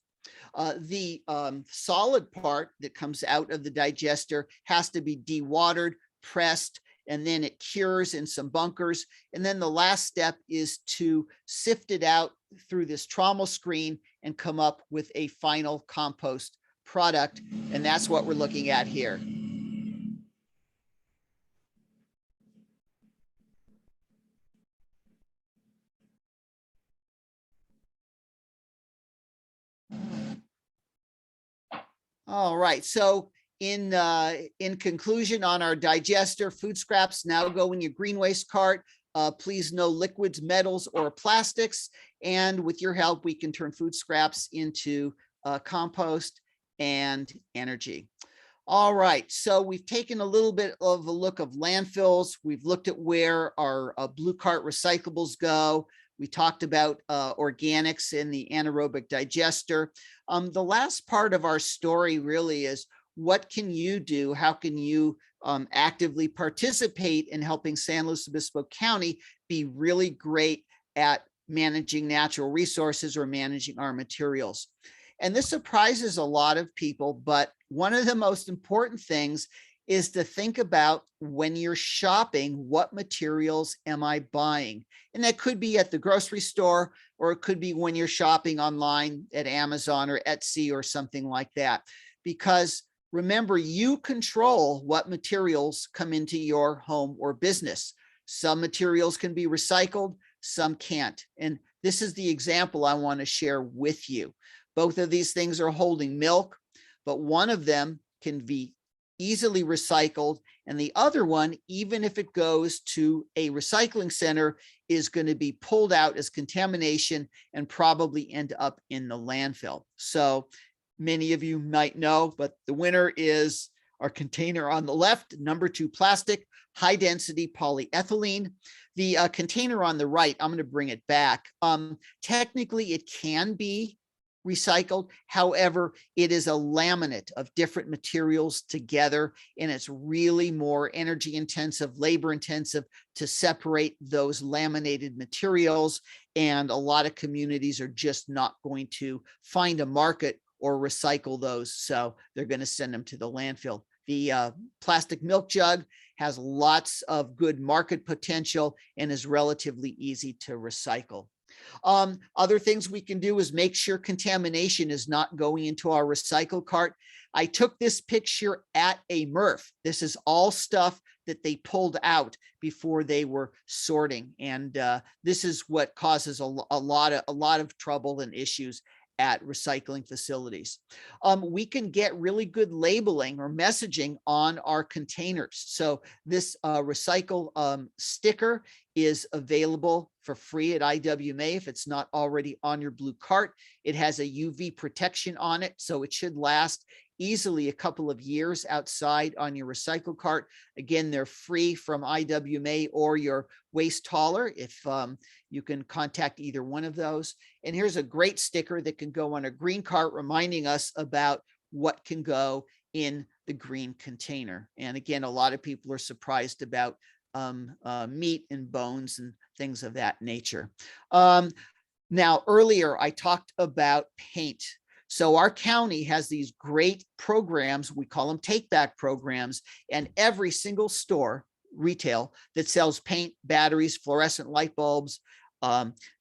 The solid part that comes out of the digester has to be dewatered, pressed, and then it cures in some bunkers. And then the last step is to sift it out through this trommel screen and come up with a final compost product. And that's what we're looking at here. All right, so in conclusion on our digester, food scraps now go in your green waste cart. Please no liquids, metals, or plastics. And with your help, we can turn food scraps into compost and energy. All right, so we've taken a little bit of a look of landfills. We've looked at where our blue cart recyclables go. We talked about organics in the anaerobic digester. The last part of our story really is, what can you do? How can you actively participate in helping San Luis Obispo County be really great at managing natural resources or managing our materials? And this surprises a lot of people, but one of the most important things is to think about, when you're shopping, what materials am I buying? And that could be at the grocery store, or it could be when you're shopping online at Amazon or Etsy or something like that. Because remember, you control what materials come into your home or business. Some materials can be recycled, some can't. And this is the example I want to share with you. Both of these things are holding milk, but one of them can be easily recycled. And the other one, even if it goes to a recycling center, is going to be pulled out as contamination and probably end up in the landfill. So many of you might know, but the winner is our container on the left, number 2 plastic, high density polyethylene. The container on the right, I'm going to bring it back. Technically, it can be recycled. However, it is a laminate of different materials together, and it's really more energy intensive, labor intensive to separate those laminated materials. And a lot of communities are just not going to find a market or recycle those. So they're going to send them to the landfill. The plastic milk jug has lots of good market potential and is relatively easy to recycle. Other things we can do is make sure contamination is not going into our recycle cart. I took this picture at a MRF. This is all stuff that they pulled out before they were sorting. And this is what causes a lot of trouble and issues at recycling facilities. We can get really good labeling or messaging on our containers. So this recycle sticker is available for free at IWMA if it's not already on your blue cart. It has a UV protection on it, so it should last easily a couple of years outside on your recycle cart. Again, they're free from IWMA or your waste hauler if you can contact either one of those. And here's a great sticker that can go on a green cart reminding us about what can go in the green container. And again, a lot of people are surprised about meat and bones and things of that nature. Now, earlier I talked about paint. So our county has these great programs, we call them take back programs, and every single store, retail, that sells paint, batteries, fluorescent light bulbs,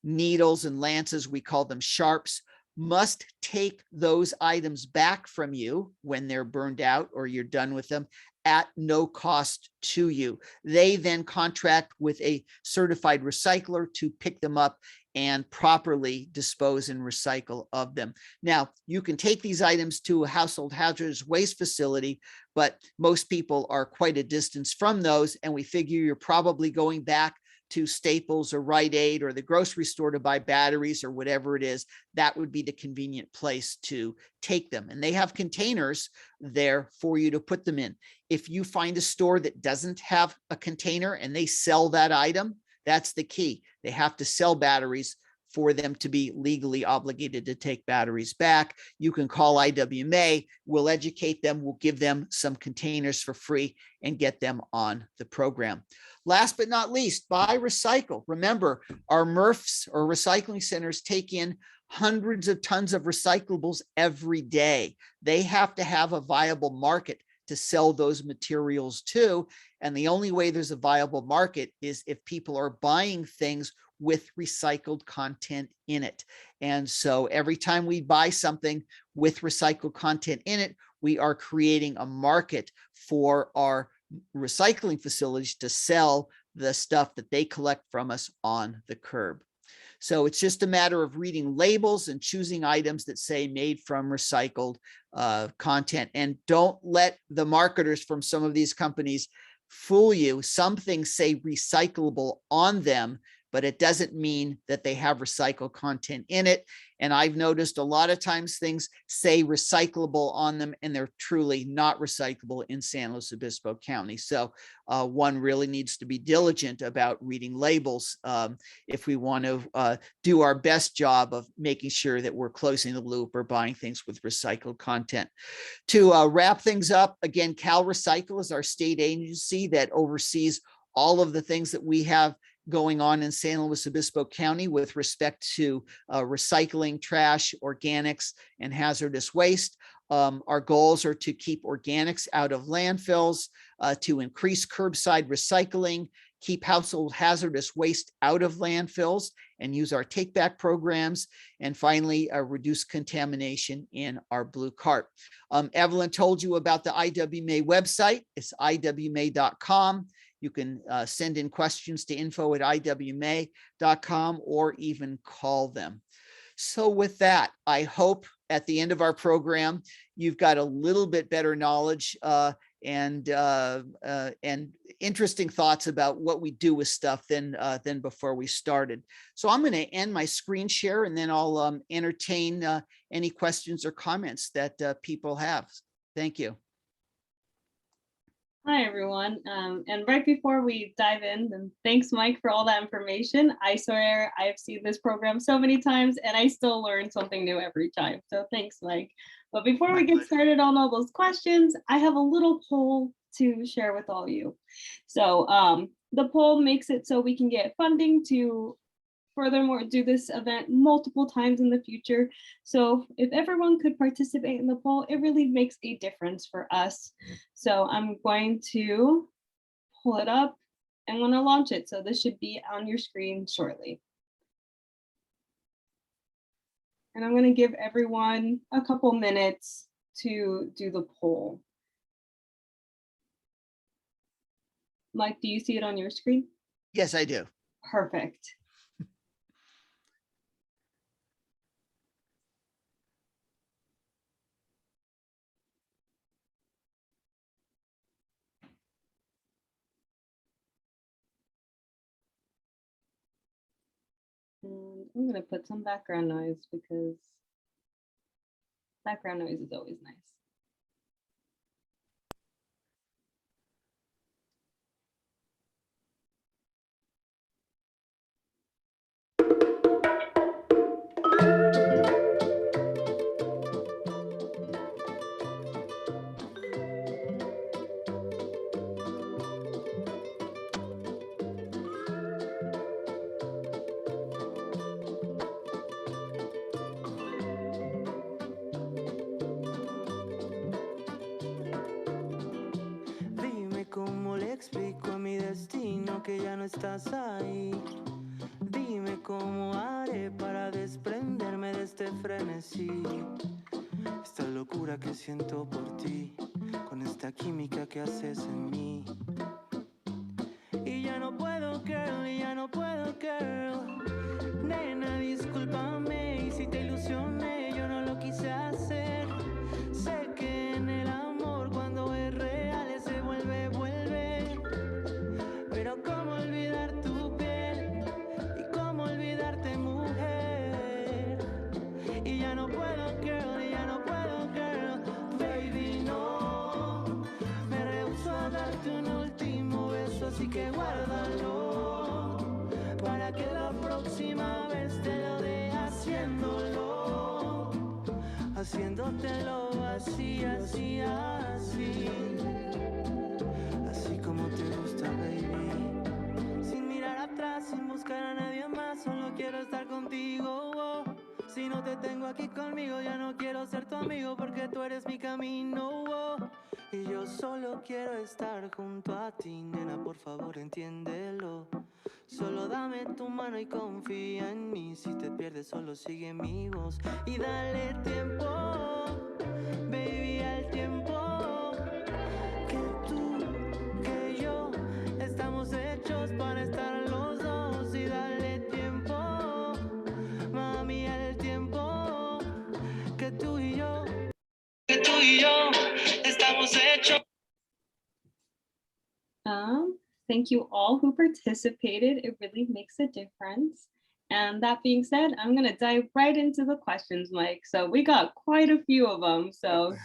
needles and lances, we call them sharps, must take those items back from you when they're burned out or you're done with them at no cost to you. They then contract with a certified recycler to pick them up and properly dispose and recycle of them. Now, you can take these items to a household hazardous waste facility, but most people are quite a distance from those, and we figure you're probably going back to Staples or Rite Aid or the grocery store to buy batteries or whatever it is. That would be the convenient place to take them. And they have containers there for you to put them in. If you find a store that doesn't have a container and they sell that item, that's the key. They have to sell batteries for them to be legally obligated to take batteries back. You can call IWMA, we'll educate them, we'll give them some containers for free and get them on the program. Last but not least, buy recycle. Remember, our MRFs or recycling centers take in hundreds of tons of recyclables every day. They have to have a viable market to sell those materials to. And the only way there's a viable market is if people are buying things with recycled content in it. And so every time we buy something with recycled content in it, we are creating a market for our recycling facilities to sell the stuff that they collect from us on the curb. So it's just a matter of reading labels and choosing items that say made from recycled content. And don't let the marketers from some of these companies fool you. Some things say recyclable on them, but it doesn't mean that they have recycled content in it. And I've noticed a lot of times things say recyclable on them and they're truly not recyclable in San Luis Obispo County. So one really needs to be diligent about reading labels if we want to do our best job of making sure that we're closing the loop or buying things with recycled content. To wrap things up, again, Cal Recycle is our state agency that oversees all of the things that we have going on in San Luis Obispo County with respect to recycling, trash, organics, and hazardous waste. Our goals are to keep organics out of landfills, to increase curbside recycling, keep household hazardous waste out of landfills, and use our take-back programs, and finally, reduce contamination in our blue cart. Evelyn told you about the IWMA website. It's iwma.com. You can send in questions to info@iwma.com or even call them. So with that, I hope at the end of our program, you've got a little bit better knowledge and interesting thoughts about what we do with stuff than before we started. So I'm going to end my screen share, and then I'll entertain any questions or comments that people have. Thank you. Hi, everyone. And right before we dive in, and thanks, Mike, for all that information. I swear I've seen this program so many times and I still learn something new every time. So thanks, Mike. But before we get started on all those questions, I have a little poll to share with all you. So the poll makes it so we can get funding to furthermore do this event multiple times in the future. So if everyone could participate in the poll, it really makes a difference for us. So I'm going to pull it up and want to launch it. So this should be on your screen shortly. And I'm going to give everyone a couple minutes to do the poll. Mike, do you see it on your screen? Yes, I do. Perfect. And I'm going to put some background noise because background noise is always nice. ¿Cómo le explico a mi destino que ya no estás ahí? Dime cómo haré para desprenderme de este frenesí. Esta locura que siento por ti, con esta química que haces en mí. Y ya no puedo, girl, y ya no puedo, girl. Nena, discúlpame, y si te ilusioné, yo no lo quise hacer. Sé que en el amor cuando es real se vuelve. Pero cómo olvidar tu piel y cómo olvidarte, mujer. Y ya no puedo, girl, y ya no puedo, girl. Baby, no. Me rehúso a darte un último beso, así que guárdalo. Para que la próxima vez te lo dé haciéndolo. Haciéndotelo así, así, así. Así como te gusta, baby. Sin mirar atrás, sin buscar a nadie más, solo quiero estar contigo. Oh. Si no te tengo aquí conmigo, ya no quiero ser tu amigo porque tú eres mi camino. Oh. Y yo solo quiero estar junto a ti, nena, por favor entiéndelo. Solo dame tu mano y confía en mí. Si te pierdes, solo sigue mi voz. Y dale tiempo, baby, al tiempo. Que tú, que yo, estamos hechos para estar los dos. Y dale tiempo, mami, al tiempo. Que tú y yo estamos hechos. Thank you all who participated. It really makes a difference. And that being said, I'm going to dive right into the questions, Mike. So we got quite a few of them. So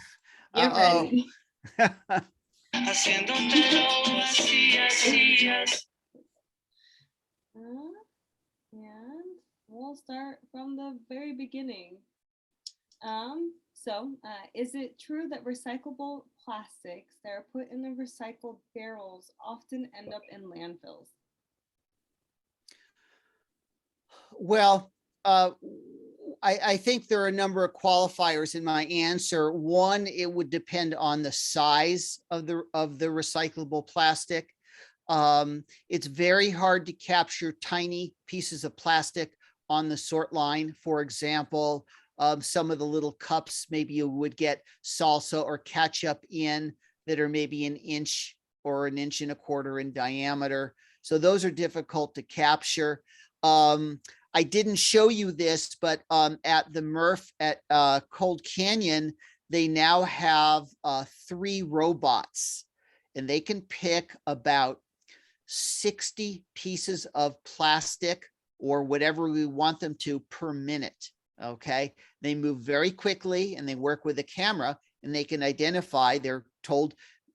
get ready. And we'll start from the very beginning. Is it true that recyclable plastics that are put in the recycled barrels often end up in landfills? Well, I think there are a number of qualifiers in my answer. One, it would depend on the size of the recyclable plastic. It's very hard to capture tiny pieces of plastic on the sort line. For example, some of the little cups, maybe you would get salsa or ketchup in that are maybe an inch or an inch and a quarter in diameter. So those are difficult to capture. I didn't show you this, but at the MRF at Cold Canyon, they now have 3 robots, and they can pick about 60 pieces of plastic or whatever we want them to per minute. Okay. They move very quickly and they work with a camera, and they can identify, they're told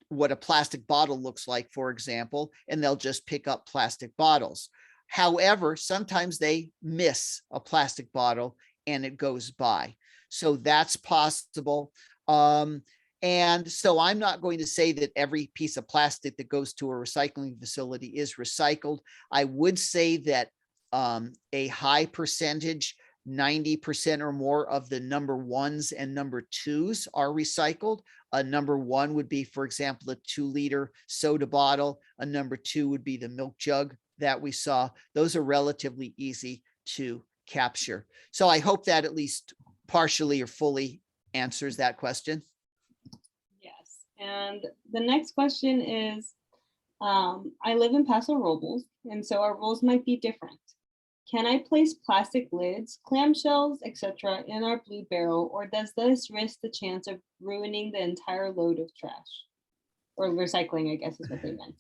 what a plastic bottle looks like, for example, and they'll just pick up plastic bottles. However, sometimes they miss a plastic bottle and it goes by. So that's possible. And so I'm not going to say that every piece of plastic that goes to a recycling facility is recycled. I would say that a high percentage, 90% or more of the number 1s and number 2s are recycled. A number 1 would be, for example, a 2-liter soda bottle. A number 2 would be the milk jug that we saw. Those are relatively easy to capture. So I hope that at least partially or fully answers that question. Yes. And the next question is, I live in Paso Robles, and so our rules might be different. Can I place plastic lids, clamshells, etc. in our blue barrel, or does this risk the chance of ruining the entire load of trash? Or recycling, I guess is what they meant.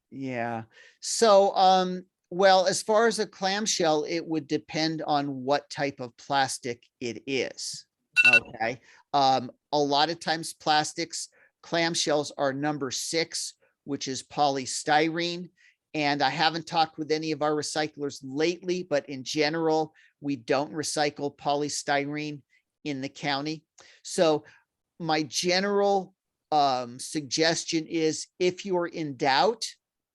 Yeah. So, well, as far as a clamshell, it would depend on what type of plastic it is. Okay. A lot of times plastics, clamshells are number 6, which is polystyrene. And I haven't talked with any of our recyclers lately, but in general, we don't recycle polystyrene in the county. So my general suggestion is, if you're in doubt,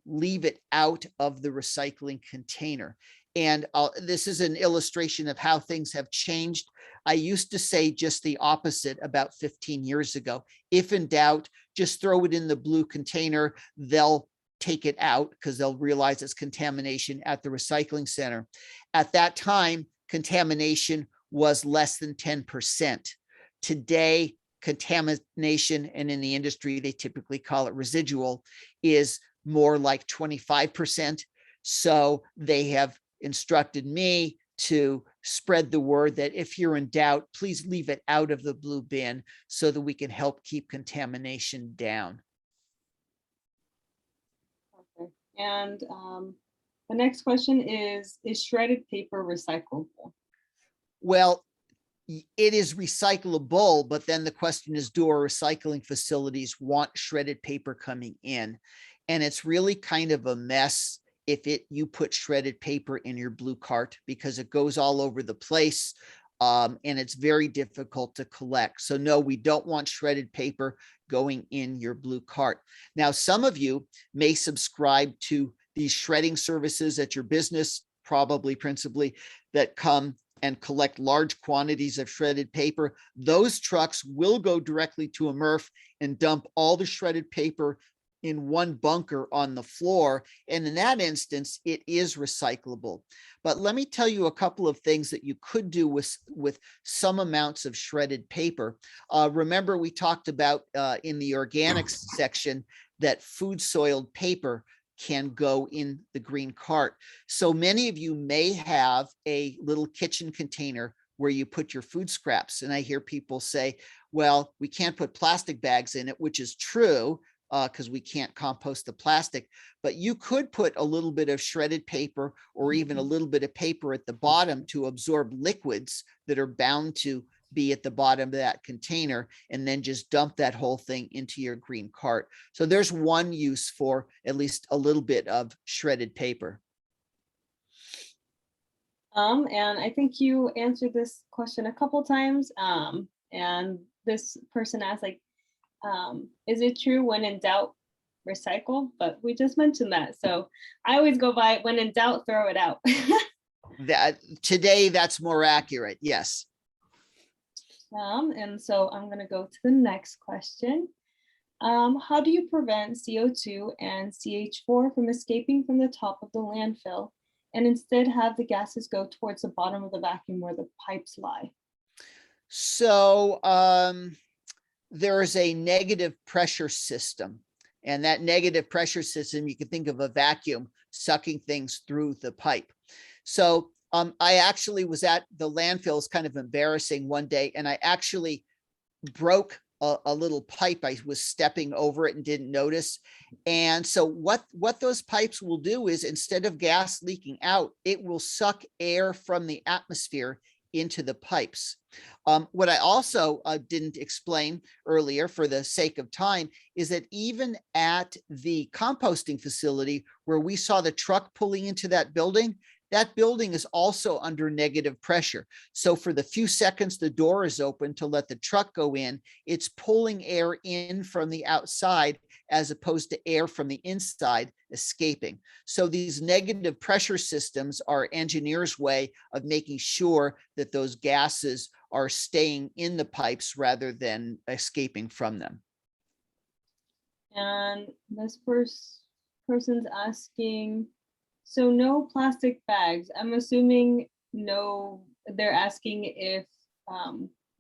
leave it out of the recycling container. And this is an illustration of how things have changed. I used to say just the opposite about 15 years ago. If in doubt, just throw it in the blue container. They'll take it out because they'll realize it's contamination at the recycling center. At that time, contamination was less than 10%. Today, contamination, and in the industry, they typically call it residual, is more like 25%. So they have instructed me to spread the word that if you're in doubt, please leave it out of the blue bin so that we can help keep contamination down. Okay. And the next question is shredded paper recyclable? Well, it is recyclable, but then the question is, do our recycling facilities want shredded paper coming in? And it's really kind of a mess if you put shredded paper in your blue cart, because it goes all over the place, and it's very difficult to collect. So no, we don't want shredded paper going in your blue cart. Now, some of you may subscribe to these shredding services at your business, probably principally, that come and collect large quantities of shredded paper. Those trucks will go directly to a MRF and dump all the shredded paper in one bunker on the floor. And in that instance, it is recyclable. But let me tell you a couple of things that you could do with some amounts of shredded paper. Remember, we talked about in the organics section that food soiled paper can go in the green cart. So many of you may have a little kitchen container where you put your food scraps. And I hear people say, well, we can't put plastic bags in it, which is true, because we can't compost the plastic, but you could put a little bit of shredded paper or even a little bit of paper at the bottom to absorb liquids that are bound to be at the bottom of that container, and then just dump that whole thing into your green cart. So there's one use for at least a little bit of shredded paper. And I think you answered this question a couple times. And this person asked, like, is it true when in doubt, recycle? But we just mentioned that. So I always go by, when in doubt, throw it out. That today, that's more accurate. Yes. And so I'm going to go to the next question. How do you prevent CO2 and CH4 from escaping from the top of the landfill and instead have the gases go towards the bottom of the vacuum where the pipes lie? So there is a negative pressure system, and that negative pressure system, you can think of a vacuum sucking things through the pipe. So I actually was at the landfill. It's kind of embarrassing one day, and I actually broke a little pipe. I was stepping over it and didn't notice. And so what those pipes will do is, instead of gas leaking out, it will suck air from the atmosphere into the pipes. What I also didn't explain earlier for the sake of time is that even at the composting facility where we saw the truck pulling into that building is also under negative pressure. So for the few seconds the door is open to let the truck go in, it's pulling air in from the outside as opposed to air from the inside escaping. So these negative pressure systems are engineers' way of making sure that those gases are staying in the pipes rather than escaping from them. And this person's asking, so no plastic bags. I'm assuming no, they're asking if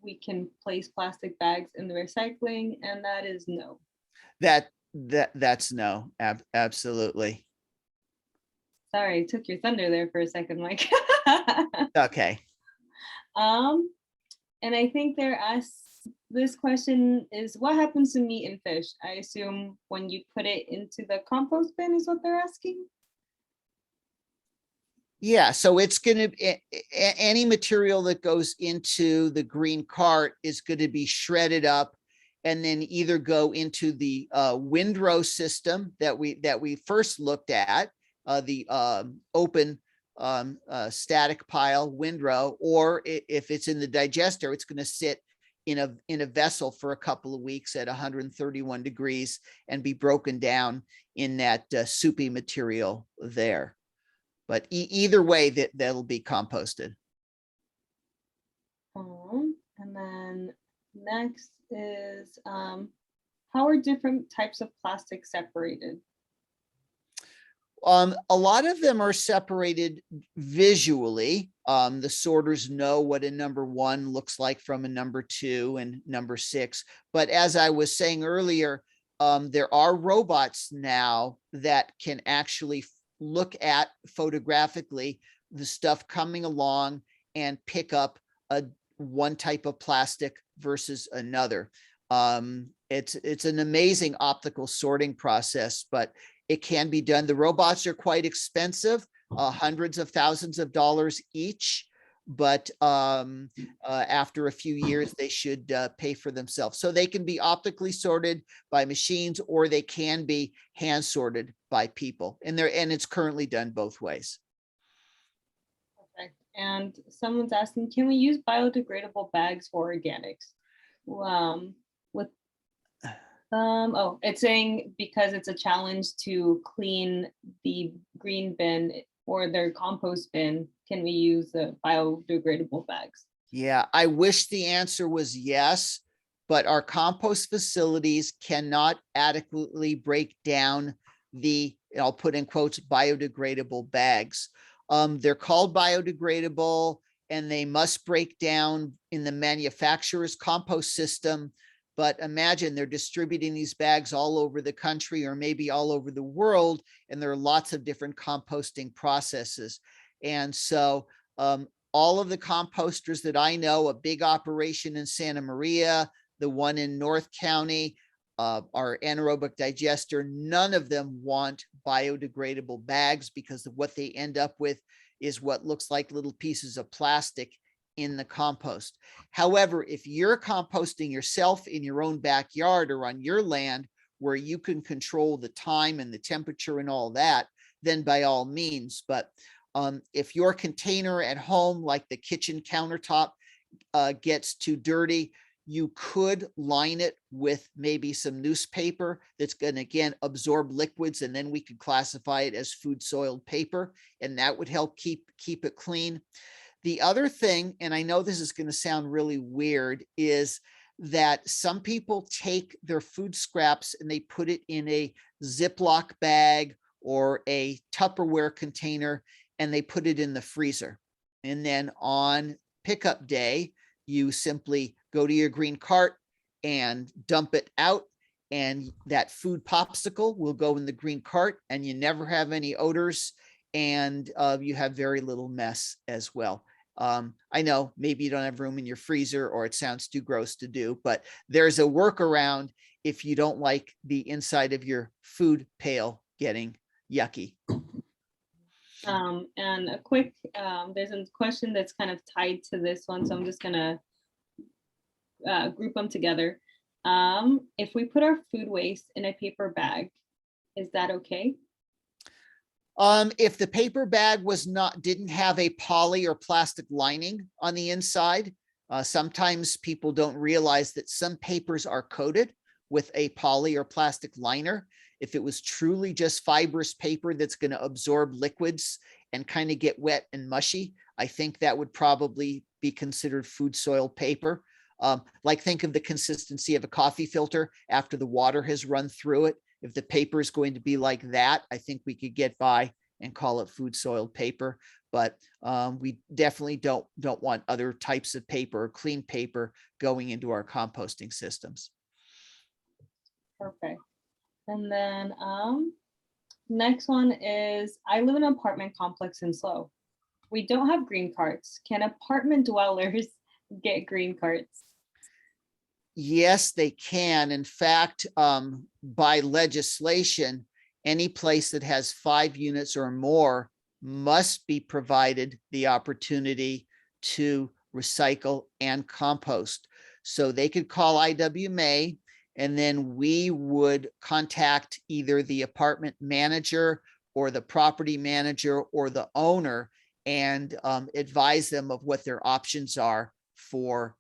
we can place plastic bags in the recycling, and that is no. That's no, absolutely. Sorry, I took your thunder there for a second, Mike. Okay. And I think this question is, what happens to meat and fish? I assume when you put it into the compost bin is what they're asking. Yeah, so it's going to, any material that goes into the green cart is going to be shredded up and then either go into the windrow system that we first looked at, the open static pile windrow, or if it's in the digester, it's going to sit in a vessel for a couple of weeks at 131 degrees and be broken down in that soupy material there. But either way, that'll be composted. And then next is, how are different types of plastic separated? A lot of them are separated visually. The sorters know what a number 1 looks like from a number 2 and number 6. But as I was saying earlier, there are robots now that can actually look at photographically the stuff coming along and pick up one type of plastic versus another. It's an amazing optical sorting process, but it can be done. The robots are quite expensive, hundreds of thousands of dollars each, but after a few years, they should pay for themselves. So they can be optically sorted by machines, or they can be hand sorted by people. And it's currently done both ways. Okay. And someone's asking, can we use biodegradable bags for organics? It's saying because it's a challenge to clean the green bin or their compost bin, can we use the biodegradable bags? Yeah, I wish the answer was yes, but our compost facilities cannot adequately break down the, I'll put in quotes, biodegradable bags. They're called biodegradable and they must break down in the manufacturer's compost system. But imagine they're distributing these bags all over the country or maybe all over the world, and there are lots of different composting processes. And so all of the composters that I know, a big operation in Santa Maria, the one in North County, our anaerobic digester, none of them want biodegradable bags because of what they end up with is what looks like little pieces of plastic in the compost. However, if you're composting yourself in your own backyard or on your land where you can control the time and the temperature and all that, then by all means. But if your container at home, like the kitchen countertop, gets too dirty, you could line it with maybe some newspaper that's going to, again, absorb liquids, and then we could classify it as food soiled paper, and that would help keep it clean. The other thing, and I know this is going to sound really weird, is that some people take their food scraps and they put it in a Ziploc bag or a Tupperware container and they put it in the freezer. And then on pickup day, you simply go to your green cart and dump it out, and that food popsicle will go in the green cart and you never have any odors, and you have very little mess as well. I know maybe you don't have room in your freezer or it sounds too gross to do, but there's a workaround if you don't like the inside of your food pail getting yucky. And a quick, there's a question that's kind of tied to this one, so I'm just gonna group them together. If we put our food waste in a paper bag, is that okay? If the paper bag didn't have a poly or plastic lining on the inside, sometimes people don't realize that some papers are coated with a poly or plastic liner. If it was truly just fibrous paper that's going to absorb liquids and kind of get wet and mushy, I think that would probably be considered food soil paper. Like think of the consistency of a coffee filter after the water has run through it. If the paper is going to be like that, I think we could get by and call it food soil paper. But we definitely don't want other types of paper or clean paper going into our composting systems. Perfect. And then next one is, I live in an apartment complex in SLO. We don't have green carts. Can apartment dwellers get green carts? Yes, they can. In fact, by legislation, any place that has 5 units or more must be provided the opportunity to recycle and compost. So they could call IWMA, and then we would contact either the apartment manager or the property manager or the owner and advise them of what their options are for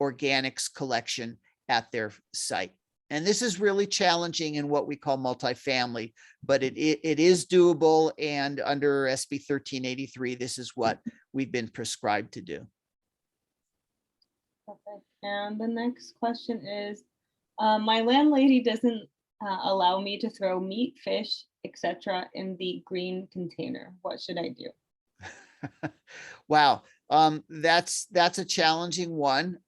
organics collection at their site. And this is really challenging in what we call multifamily, but it is doable. And under SB 1383, this is what we've been prescribed to do. Perfect. And the next question is, my landlady doesn't allow me to throw meat, fish, etc. in the green container. What should I do? Wow. That's a challenging one.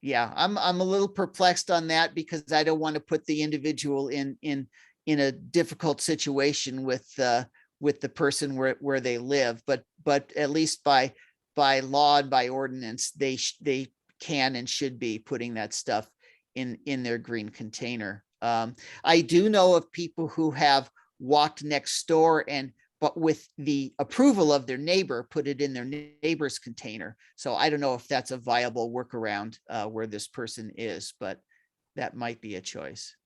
Yeah, I'm a little perplexed on that because I don't want to put the individual in a difficult situation with the person where they live, but at least by law and by ordinance, they can and should be putting that stuff in their green container. I do know of people who have walked next door but with the approval of their neighbor, put it in their neighbor's container. So I don't know if that's a viable workaround where this person is, but that might be a choice.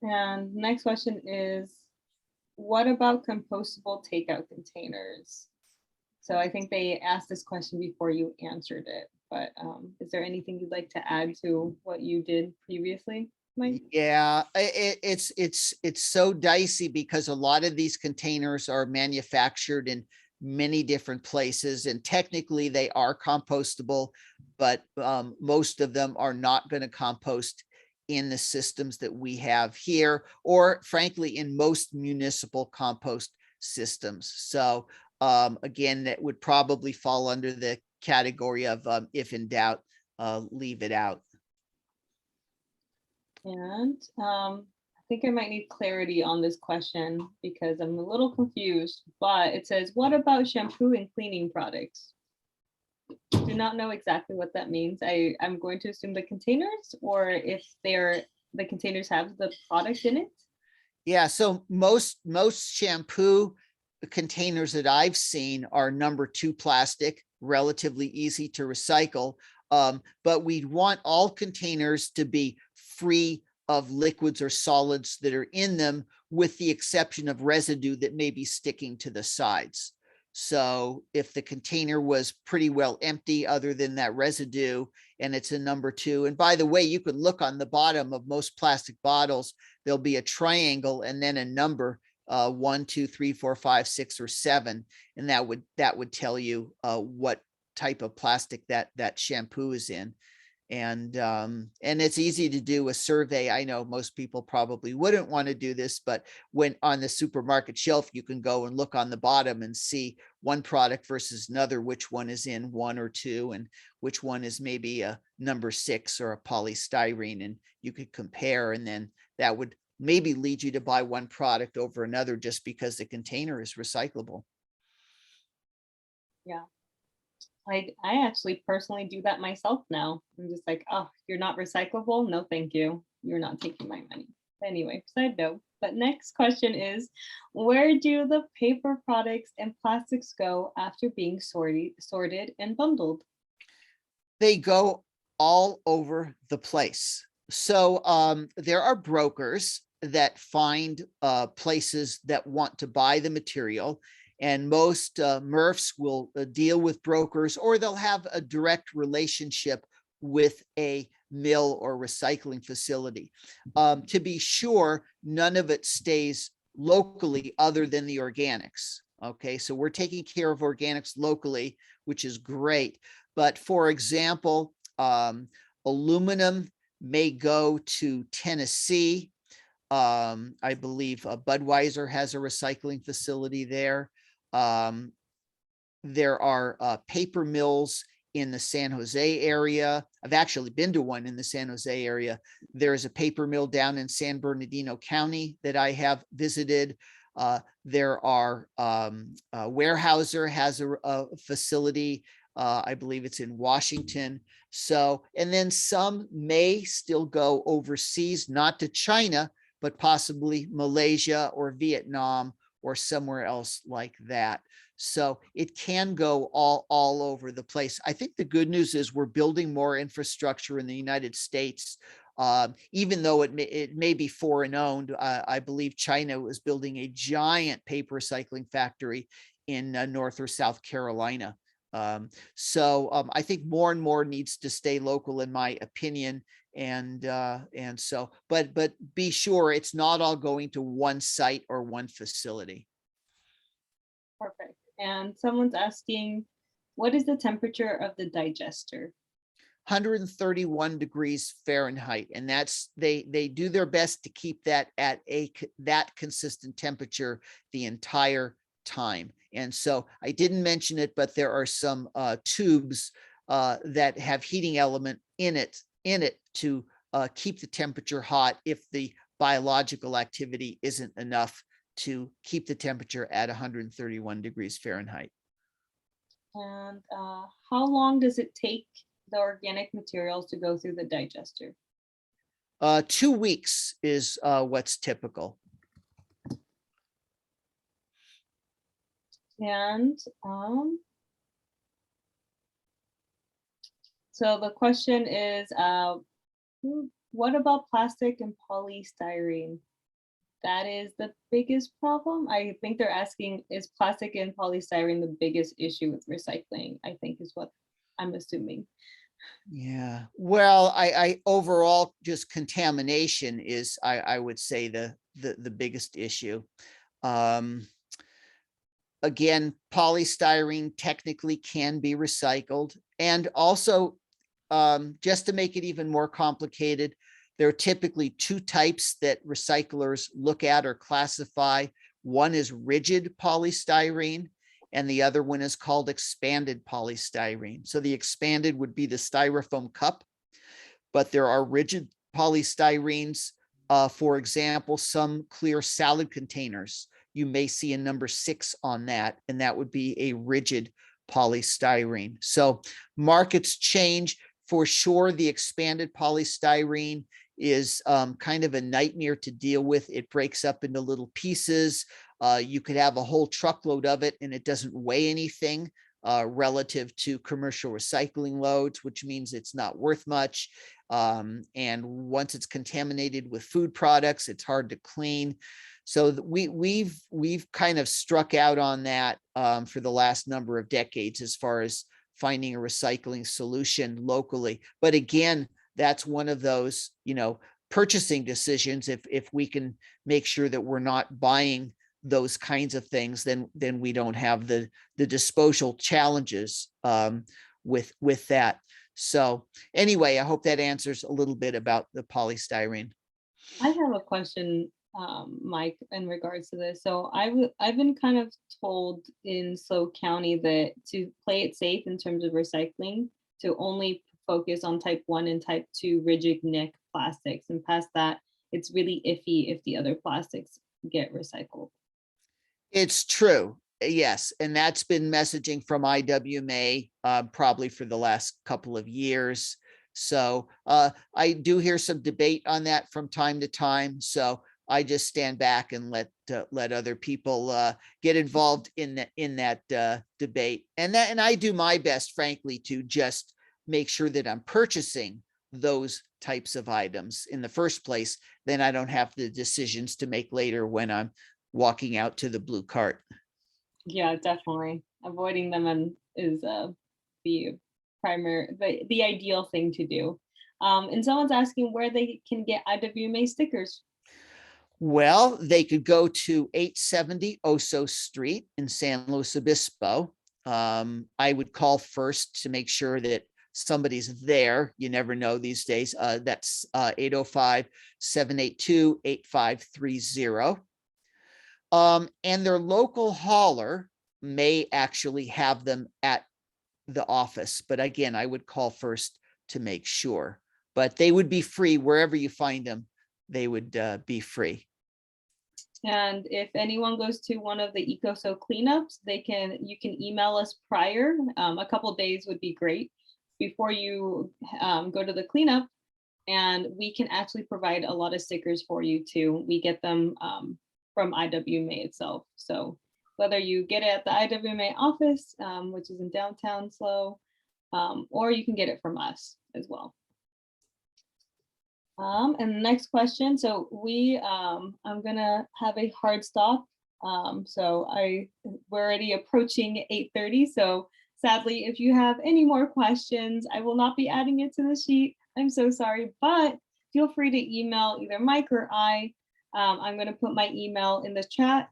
And next question is, what about compostable takeout containers? So I think they asked this question before you answered it, but is there anything you'd like to add to what you did previously, Mike? Yeah, it's so dicey because a lot of these containers are manufactured in many different places, and technically they are compostable, but most of them are not going to compost in the systems that we have here, or frankly, in most municipal compost systems. So again, that would probably fall under the category of if in doubt, leave it out. And I think I might need clarity on this question because I'm a little confused, but it says, what about shampoo and cleaning products? Do not know exactly what that means. I'm going to assume the containers, or if the containers have the product in it. Yeah, so most shampoo containers that I've seen are number 2 plastic, relatively easy to recycle. But we'd want all containers to be free of liquids or solids that are in them, with the exception of residue that may be sticking to the sides. So if the container was pretty well empty other than that residue, and it's a number 2, and by the way, you could look on the bottom of most plastic bottles, there'll be a triangle and then a number, 1, 2, 3, 4, 5, 6, or 7. And that would tell you what type of plastic that shampoo is in. And it's easy to do a survey. I know most people probably wouldn't want to do this, but when on the supermarket shelf, you can go and look on the bottom and see one product versus another, which one is in 1 or 2, and which one is maybe a number 6 or a polystyrene, and you could compare, and then that would maybe lead you to buy one product over another just because the container is recyclable. Yeah. I actually personally do that myself now. I'm just like, oh, you're not recyclable? No, thank you. You're not taking my money. Anyway, side note. But next question is, where do the paper products and plastics go after being sorted and bundled? They go all over the place. So there are brokers that find places that want to buy the material, and most MRFs will deal with brokers, or they'll have a direct relationship with a mill or recycling facility. To be sure, none of it stays locally other than the organics. Okay, so we're taking care of organics locally, which is great. But for example, aluminum may go to Tennessee. I believe Budweiser has a recycling facility there. There are paper mills in the San Jose area. I've actually been to one in the San Jose area. There is a paper mill down in San Bernardino County that I have visited. There are Weyerhaeuser has a facility. I believe it's in Washington. So, and then some may still go overseas, not to China, but possibly Malaysia or Vietnam or somewhere else like that. So it can go all over the place. I think the good news is we're building more infrastructure in the United States. Even though it may be foreign owned, I believe China was building a giant paper recycling factory in North or South Carolina. So I think more and more needs to stay local, in my opinion. And so, but be sure it's not all going to one site or one facility. Perfect. And someone's asking, what is the temperature of the digester? 131 degrees Fahrenheit, and that's they do their best to keep that at that consistent temperature the entire time. And so I didn't mention it, but there are some tubes that have heating element in it to keep the temperature hot if the biological activity isn't enough to keep the temperature at 131 degrees Fahrenheit. And how long does it take the organic materials to go through the digester? 2 weeks is what's typical. And so the question is, what about plastic and polystyrene? That is the biggest problem. I think they're asking, is plastic and polystyrene the biggest issue with recycling? I think is what I'm assuming. Yeah, well, I overall just contamination is, I would say the biggest issue. Again, polystyrene technically can be recycled, and also just to make it even more complicated, there are typically two types that recyclers look at or classify. One is rigid polystyrene, and the other one is called expanded polystyrene. So the expanded would be the styrofoam cup, but there are rigid polystyrenes. For example, some clear salad containers, you may see a number 6 on that, and that would be a rigid polystyrene. So markets change. For sure, the expanded polystyrene is kind of a nightmare to deal with. It breaks up into little pieces. You could have a whole truckload of it and it doesn't weigh anything relative to commercial recycling loads, which means it's not worth much. And once it's contaminated with food products, it's hard to clean. So we've kind of struck out on that for the last number of decades as far as finding a recycling solution locally. But again, that's one of those, purchasing decisions. If we can make sure that we're not buying those kinds of things, then we don't have the disposal challenges with that. So anyway, I hope that answers a little bit about the polystyrene. I have a question, Mike, in regards to this. So I've been kind of told in SLO County that to play it safe in terms of recycling, to only focus on type 1 and type 2 rigid neck plastics, and past that, it's really iffy if the other plastics get recycled. It's true. Yes. And that's been messaging from IWMA probably for the last couple of years. So I do hear some debate on that from time to time. So I just stand back and let other people get involved in that debate. And I do my best, frankly, to just make sure that I'm purchasing those types of items in the first place. Then I don't have the decisions to make later when I'm walking out to the blue cart. Yeah, definitely. Avoiding them is the the ideal thing to do. And someone's asking where they can get IWMA stickers. Well, they could go to 870 Oso Street in San Luis Obispo. I would call first to make sure that somebody's there. You never know these days. That's 805-782-8530. And their local hauler may actually have them at the office. But again, I would call first to make sure. But they would be free wherever you find them. They would be free. And if anyone goes to one of the EcoSo cleanups, you can email us prior. A couple days would be great before you go to the cleanup, and we can actually provide a lot of stickers for you too. We get them from IWMA itself. So whether you get it at the IWMA office, which is in downtown SLO, or you can get it from us as well. And the next question, so I'm gonna have a hard stop. So we're already approaching 8:30. So sadly, if you have any more questions, I will not be adding it to the sheet. I'm so sorry, but feel free to email either Mike or I. I'm gonna put my email in the chat.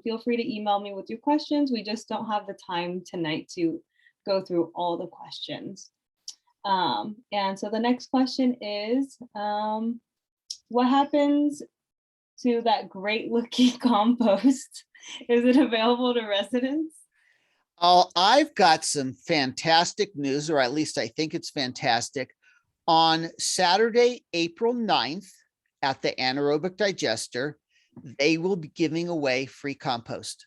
Feel free to email me with your questions. We just don't have the time tonight to go through all the questions. And so the next question is, what happens to that great looking compost? Is it available to residents? I've got some fantastic news, or at least I think it's fantastic. On Saturday, April 9th at the Anaerobic Digester, they will be giving away free compost.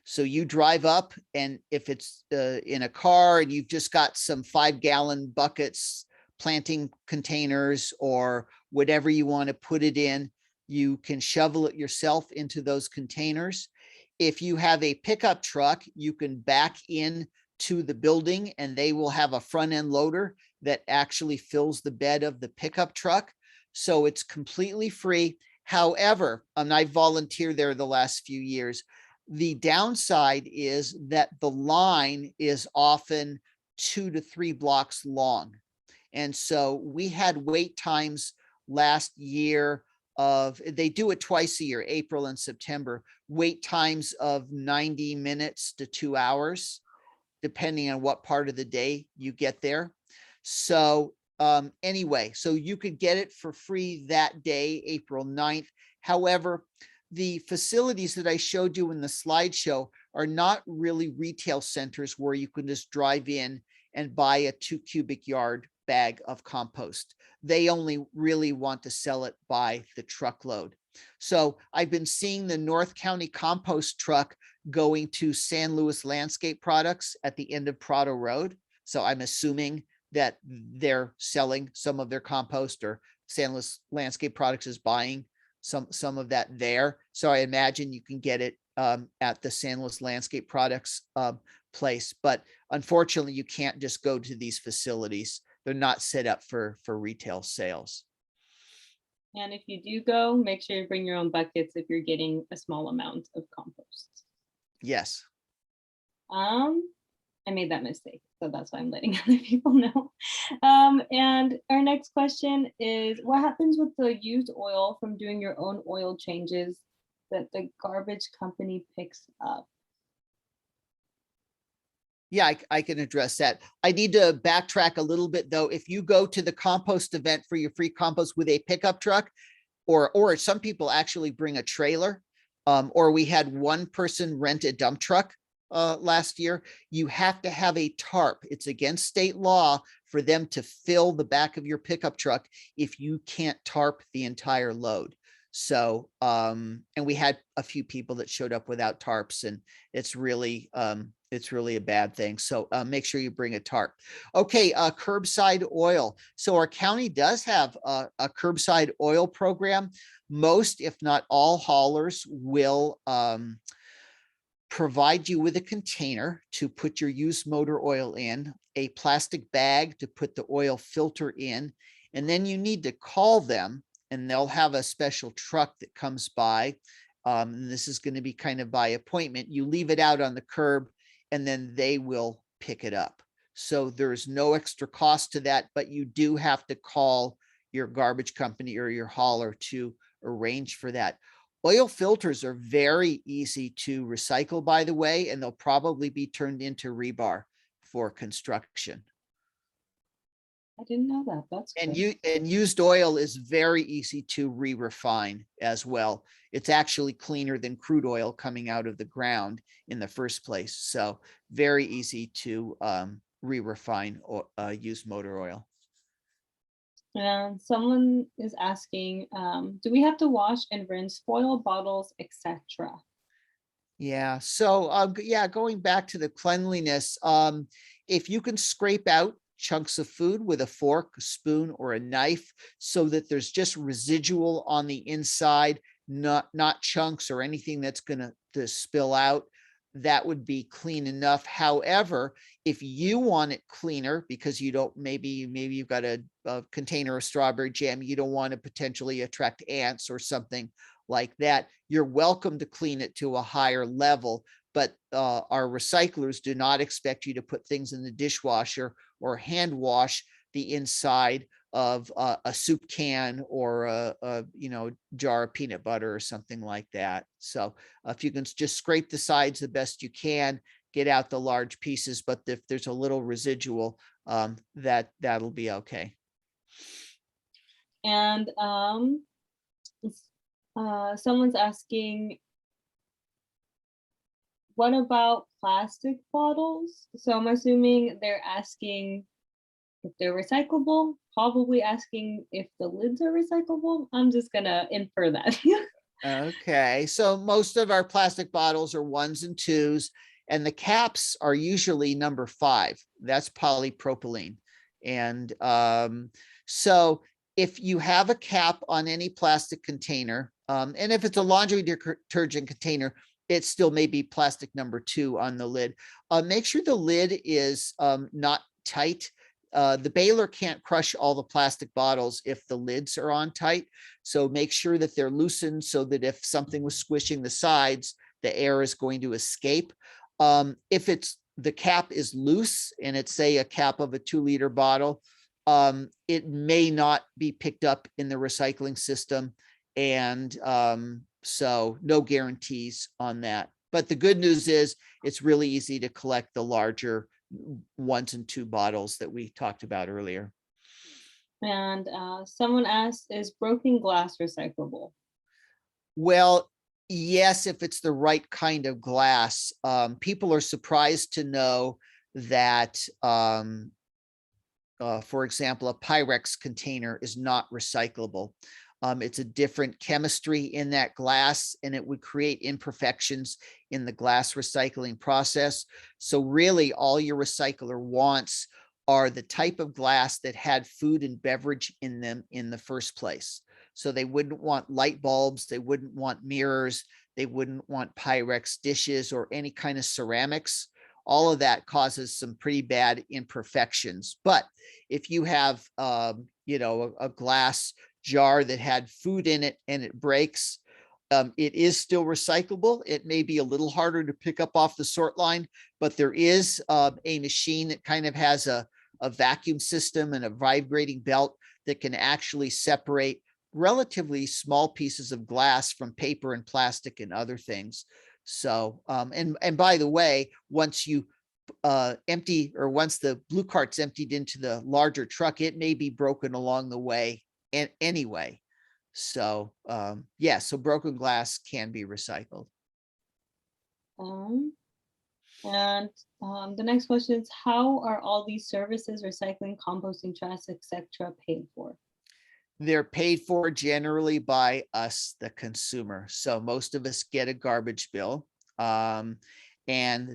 So you drive up, and if it's in a car and you've just got some 5-gallon buckets, planting containers, or whatever you want to put it in, you can shovel it yourself into those containers. If you have a pickup truck, you can back in to the building and they will have a front end loader that actually fills the bed of the pickup truck. So it's completely free. However, and I volunteered there the last few years, the downside is that the line is often 2 to 3 blocks long. And so we had wait times last year they do it twice a year, April and September, wait times of 90 minutes to 2 hours, depending on what part of the day you get there. So anyway, so you could get it for free that day, April 9th. However, the facilities that I showed you in the slideshow are not really retail centers where you can just drive in and buy a 2 cubic yard bag of compost. They only really want to sell it by the truckload. So I've been seeing the North County compost truck going to San Luis Landscape Products at the end of Prado Road. So I'm assuming that they're selling some of their compost, or San Luis Landscape Products is buying some of that there. So I imagine you can get it at the San Luis Landscape Products place. But unfortunately, you can't just go to these facilities. They're not set up for retail sales. And if you do go, make sure you bring your own buckets if you're getting a small amount of compost. Yes. I made that mistake, so that's why I'm letting other people know. And our next question is, what happens with the used oil from doing your own oil changes that the garbage company picks up? Yeah, I can address that. I need to backtrack a little bit though. If you go to the compost event for your free compost with a pickup truck, or some people actually bring a trailer, or we had one person rent a dump truck last year, you have to have a tarp. It's against state law for them to fill the back of your pickup truck if you can't tarp the entire load. So, and we had a few people that showed up without tarps, and it's really a bad thing. So make sure you bring a tarp. Okay, curbside oil. So our county does have a curbside oil program. Most, if not all, haulers will provide you with a container to put your used motor oil in, a plastic bag to put the oil filter in, and then you need to call them, and they'll have a special truck that comes by. And this is going to be kind of by appointment. You leave it out on the curb, and then they will pick it up. So there's no extra cost to that, but you do have to call your garbage company or your hauler to arrange for that. Oil filters are very easy to recycle, by the way, and they'll probably be turned into rebar for construction. I didn't know that. That's good. And used oil is very easy to re-refine as well. It's actually cleaner than crude oil coming out of the ground in the first place. So very easy to re-refine used motor oil. And someone is asking, do we have to wash and rinse foil bottles, etc.? Yeah. So yeah, going back to the cleanliness, if you can scrape out chunks of food with a fork, a spoon, or a knife so that there's just residual on the inside, not chunks or anything that's going to spill out, that would be clean enough. However, if you want it cleaner because you don't, maybe you've got a container of strawberry jam, you don't want to potentially attract ants or something like that, you're welcome to clean it to a higher level. But our recyclers do not expect you to put things in the dishwasher or hand wash the inside of a soup can or a jar of peanut butter or something like that. So if you can just scrape the sides the best you can, get out the large pieces, but if there's a little residual, that'll be okay. And someone's asking, what about plastic bottles? So I'm assuming they're asking if they're recyclable, probably asking if the lids are recyclable. I'm just gonna infer that. Okay, so most of our plastic bottles are 1s and 2s, and the caps are usually number 5. That's polypropylene. And so if you have a cap on any plastic container, and if it's a laundry detergent container, it still may be plastic number 2 on the lid. Make sure the lid is not tight. The baler can't crush all the plastic bottles if the lids are on tight. So make sure that they're loosened so that if something was squishing the sides, the air is going to escape. If the cap is loose and it's, say, a cap of a 2-liter bottle, it may not be picked up in the recycling system. And so no guarantees on that. But the good news is it's really easy to collect the larger 1s and 2 bottles that we talked about earlier. And someone asked, is broken glass recyclable? Well, yes, if it's the right kind of glass. People are surprised to know that, for example, a Pyrex container is not recyclable. It's a different chemistry in that glass, and it would create imperfections in the glass recycling process. So really all your recycler wants are the type of glass that had food and beverage in them in the first place. So they wouldn't want light bulbs, they wouldn't want mirrors, they wouldn't want Pyrex dishes or any kind of ceramics. All of that causes some pretty bad imperfections. But if you have, a glass jar that had food in it and it breaks, it is still recyclable. It may be a little harder to pick up off the sort line, but there is a machine that kind of has a vacuum system and a vibrating belt that can actually separate relatively small pieces of glass from paper and plastic and other things. So, and by the way, once you empty, or once the blue cart's emptied into the larger truck, it may be broken along the way anyway. So yeah, so broken glass can be recycled. And the next question is, how are all these services, recycling, composting, trash, etc., paid for? They're paid for generally by us, the consumer. So most of us get a garbage bill. And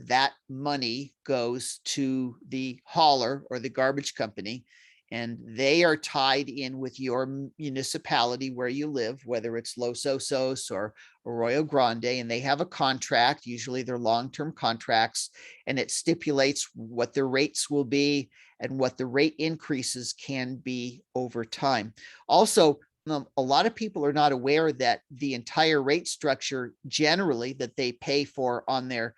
that money goes to the hauler or the garbage company. And they are tied in with your municipality where you live, whether it's Los Osos or Arroyo Grande, and they have a contract. Usually they're long-term contracts, and it stipulates what their rates will be and what the rate increases can be over time. Also, a lot of people are not aware that the entire rate structure generally that they pay for on their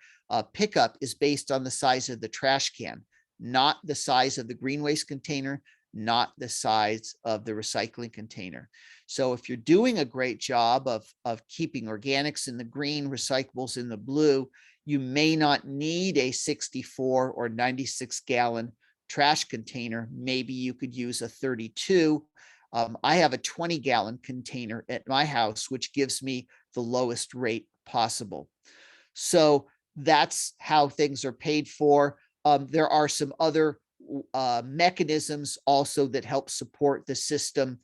pickup is based on the size of the trash can, not the size of the green waste container, not the size of the recycling container. So if you're doing a great job of keeping organics in the green, recyclables in the blue, you may not need a 64 or 96 gallon trash container. Maybe you could use a 32. I have a 20-gallon container at my house, which gives me the lowest rate possible. So that's how things are paid for. There are some other mechanisms also that help support the system.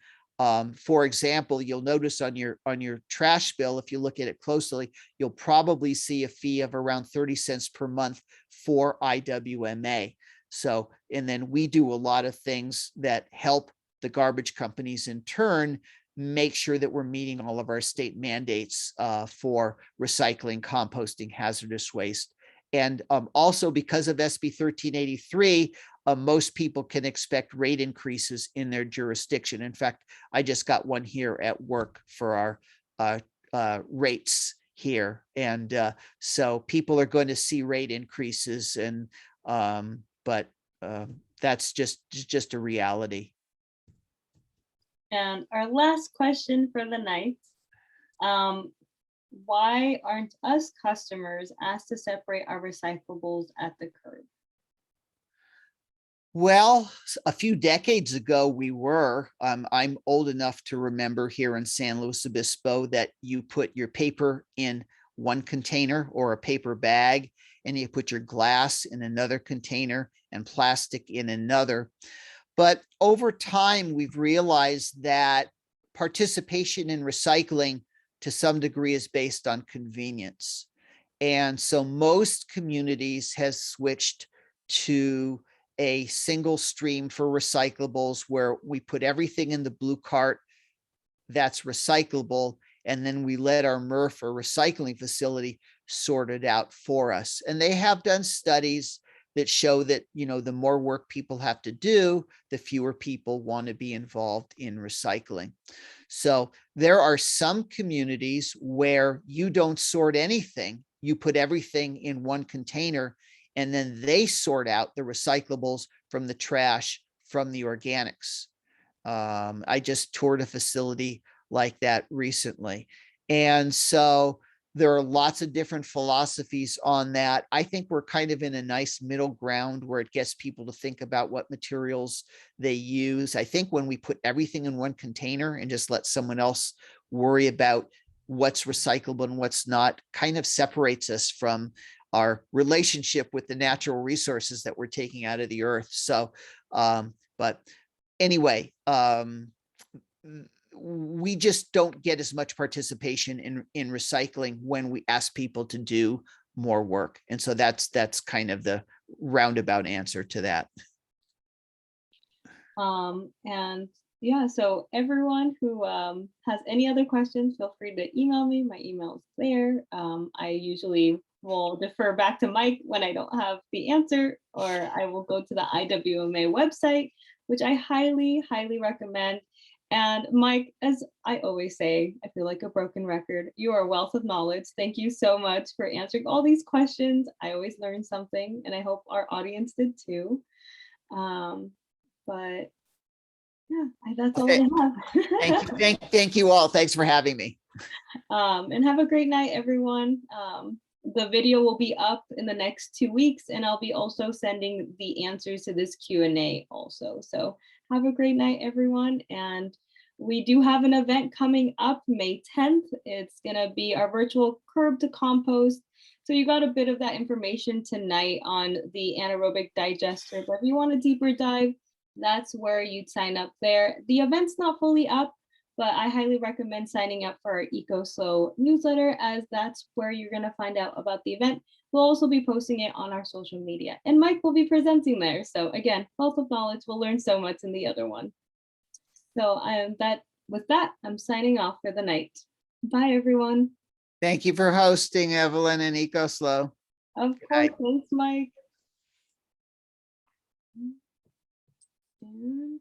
For example, you'll notice on your trash bill, if you look at it closely, you'll probably see a fee of around 30 cents per month for IWMA. So, and then we do a lot of things that help the garbage companies in turn make sure that we're meeting all of our state mandates for recycling, composting, hazardous waste. And also because of SB 1383, most people can expect rate increases in their jurisdiction. In fact, I just got one here at work for our rates here. And so people are going to see rate increases, and but that's just a reality. And our last question for the night, why aren't us customers asked to separate our recyclables at the curb? Well, a few decades ago, we were. I'm old enough to remember here in San Luis Obispo that you put your paper in one container or a paper bag, and you put your glass in another container and plastic in another. But over time, we've realized that participation in recycling to some degree is based on convenience. And so most communities has switched to a single stream for recyclables where we put everything in the blue cart that's recyclable, and then we let our MRF or recycling facility sort it out for us. And they have done studies that show that, you know, the more work people have to do, the fewer people want to be involved in recycling. So there are some communities where you don't sort anything. You put everything in one container, and then they sort out the recyclables from the trash from the organics. I just toured a facility like that recently. And so there are lots of different philosophies on that. I think we're kind of in a nice middle ground where it gets people to think about what materials they use. I think when we put everything in one container and just let someone else worry about what's recyclable and what's not, kind of separates us from our relationship with the natural resources that we're taking out of the earth. So, but anyway, we just don't get as much participation in recycling when we ask people to do more work. And so that's kind of the roundabout answer to that. And yeah, so everyone who has any other questions, feel free to email me. My email is there. I usually will defer back to Mike when I don't have the answer, or I will go to the IWMA website, which I highly, highly recommend. And Mike, as I always say, I feel like a broken record. You are a wealth of knowledge. Thank you so much for answering all these questions. I always learn something, and I hope our audience did too. But yeah, that's all I have. Thank you all. Thanks for having me. And have a great night, everyone. The video will be up in the next 2 weeks, and I'll be also sending the answers to this Q&A also. So have a great night, everyone. And we do have an event coming up May 10th. It's going to be our virtual Curb to Compost. So you got a bit of that information tonight on the anaerobic digester, but if you want a deeper dive, that's where you'd sign up there. The event's not fully up, but I highly recommend signing up for our EcoSlow newsletter, as that's where you're going to find out about the event. We'll also be posting it on our social media, and Mike will be presenting there. So again, wealth of knowledge. We'll learn so much in the other one. So with that, I'm signing off for the night. Bye, everyone. Thank you for hosting, Evelyn and EcoSlow. Of course, thanks, Mike. And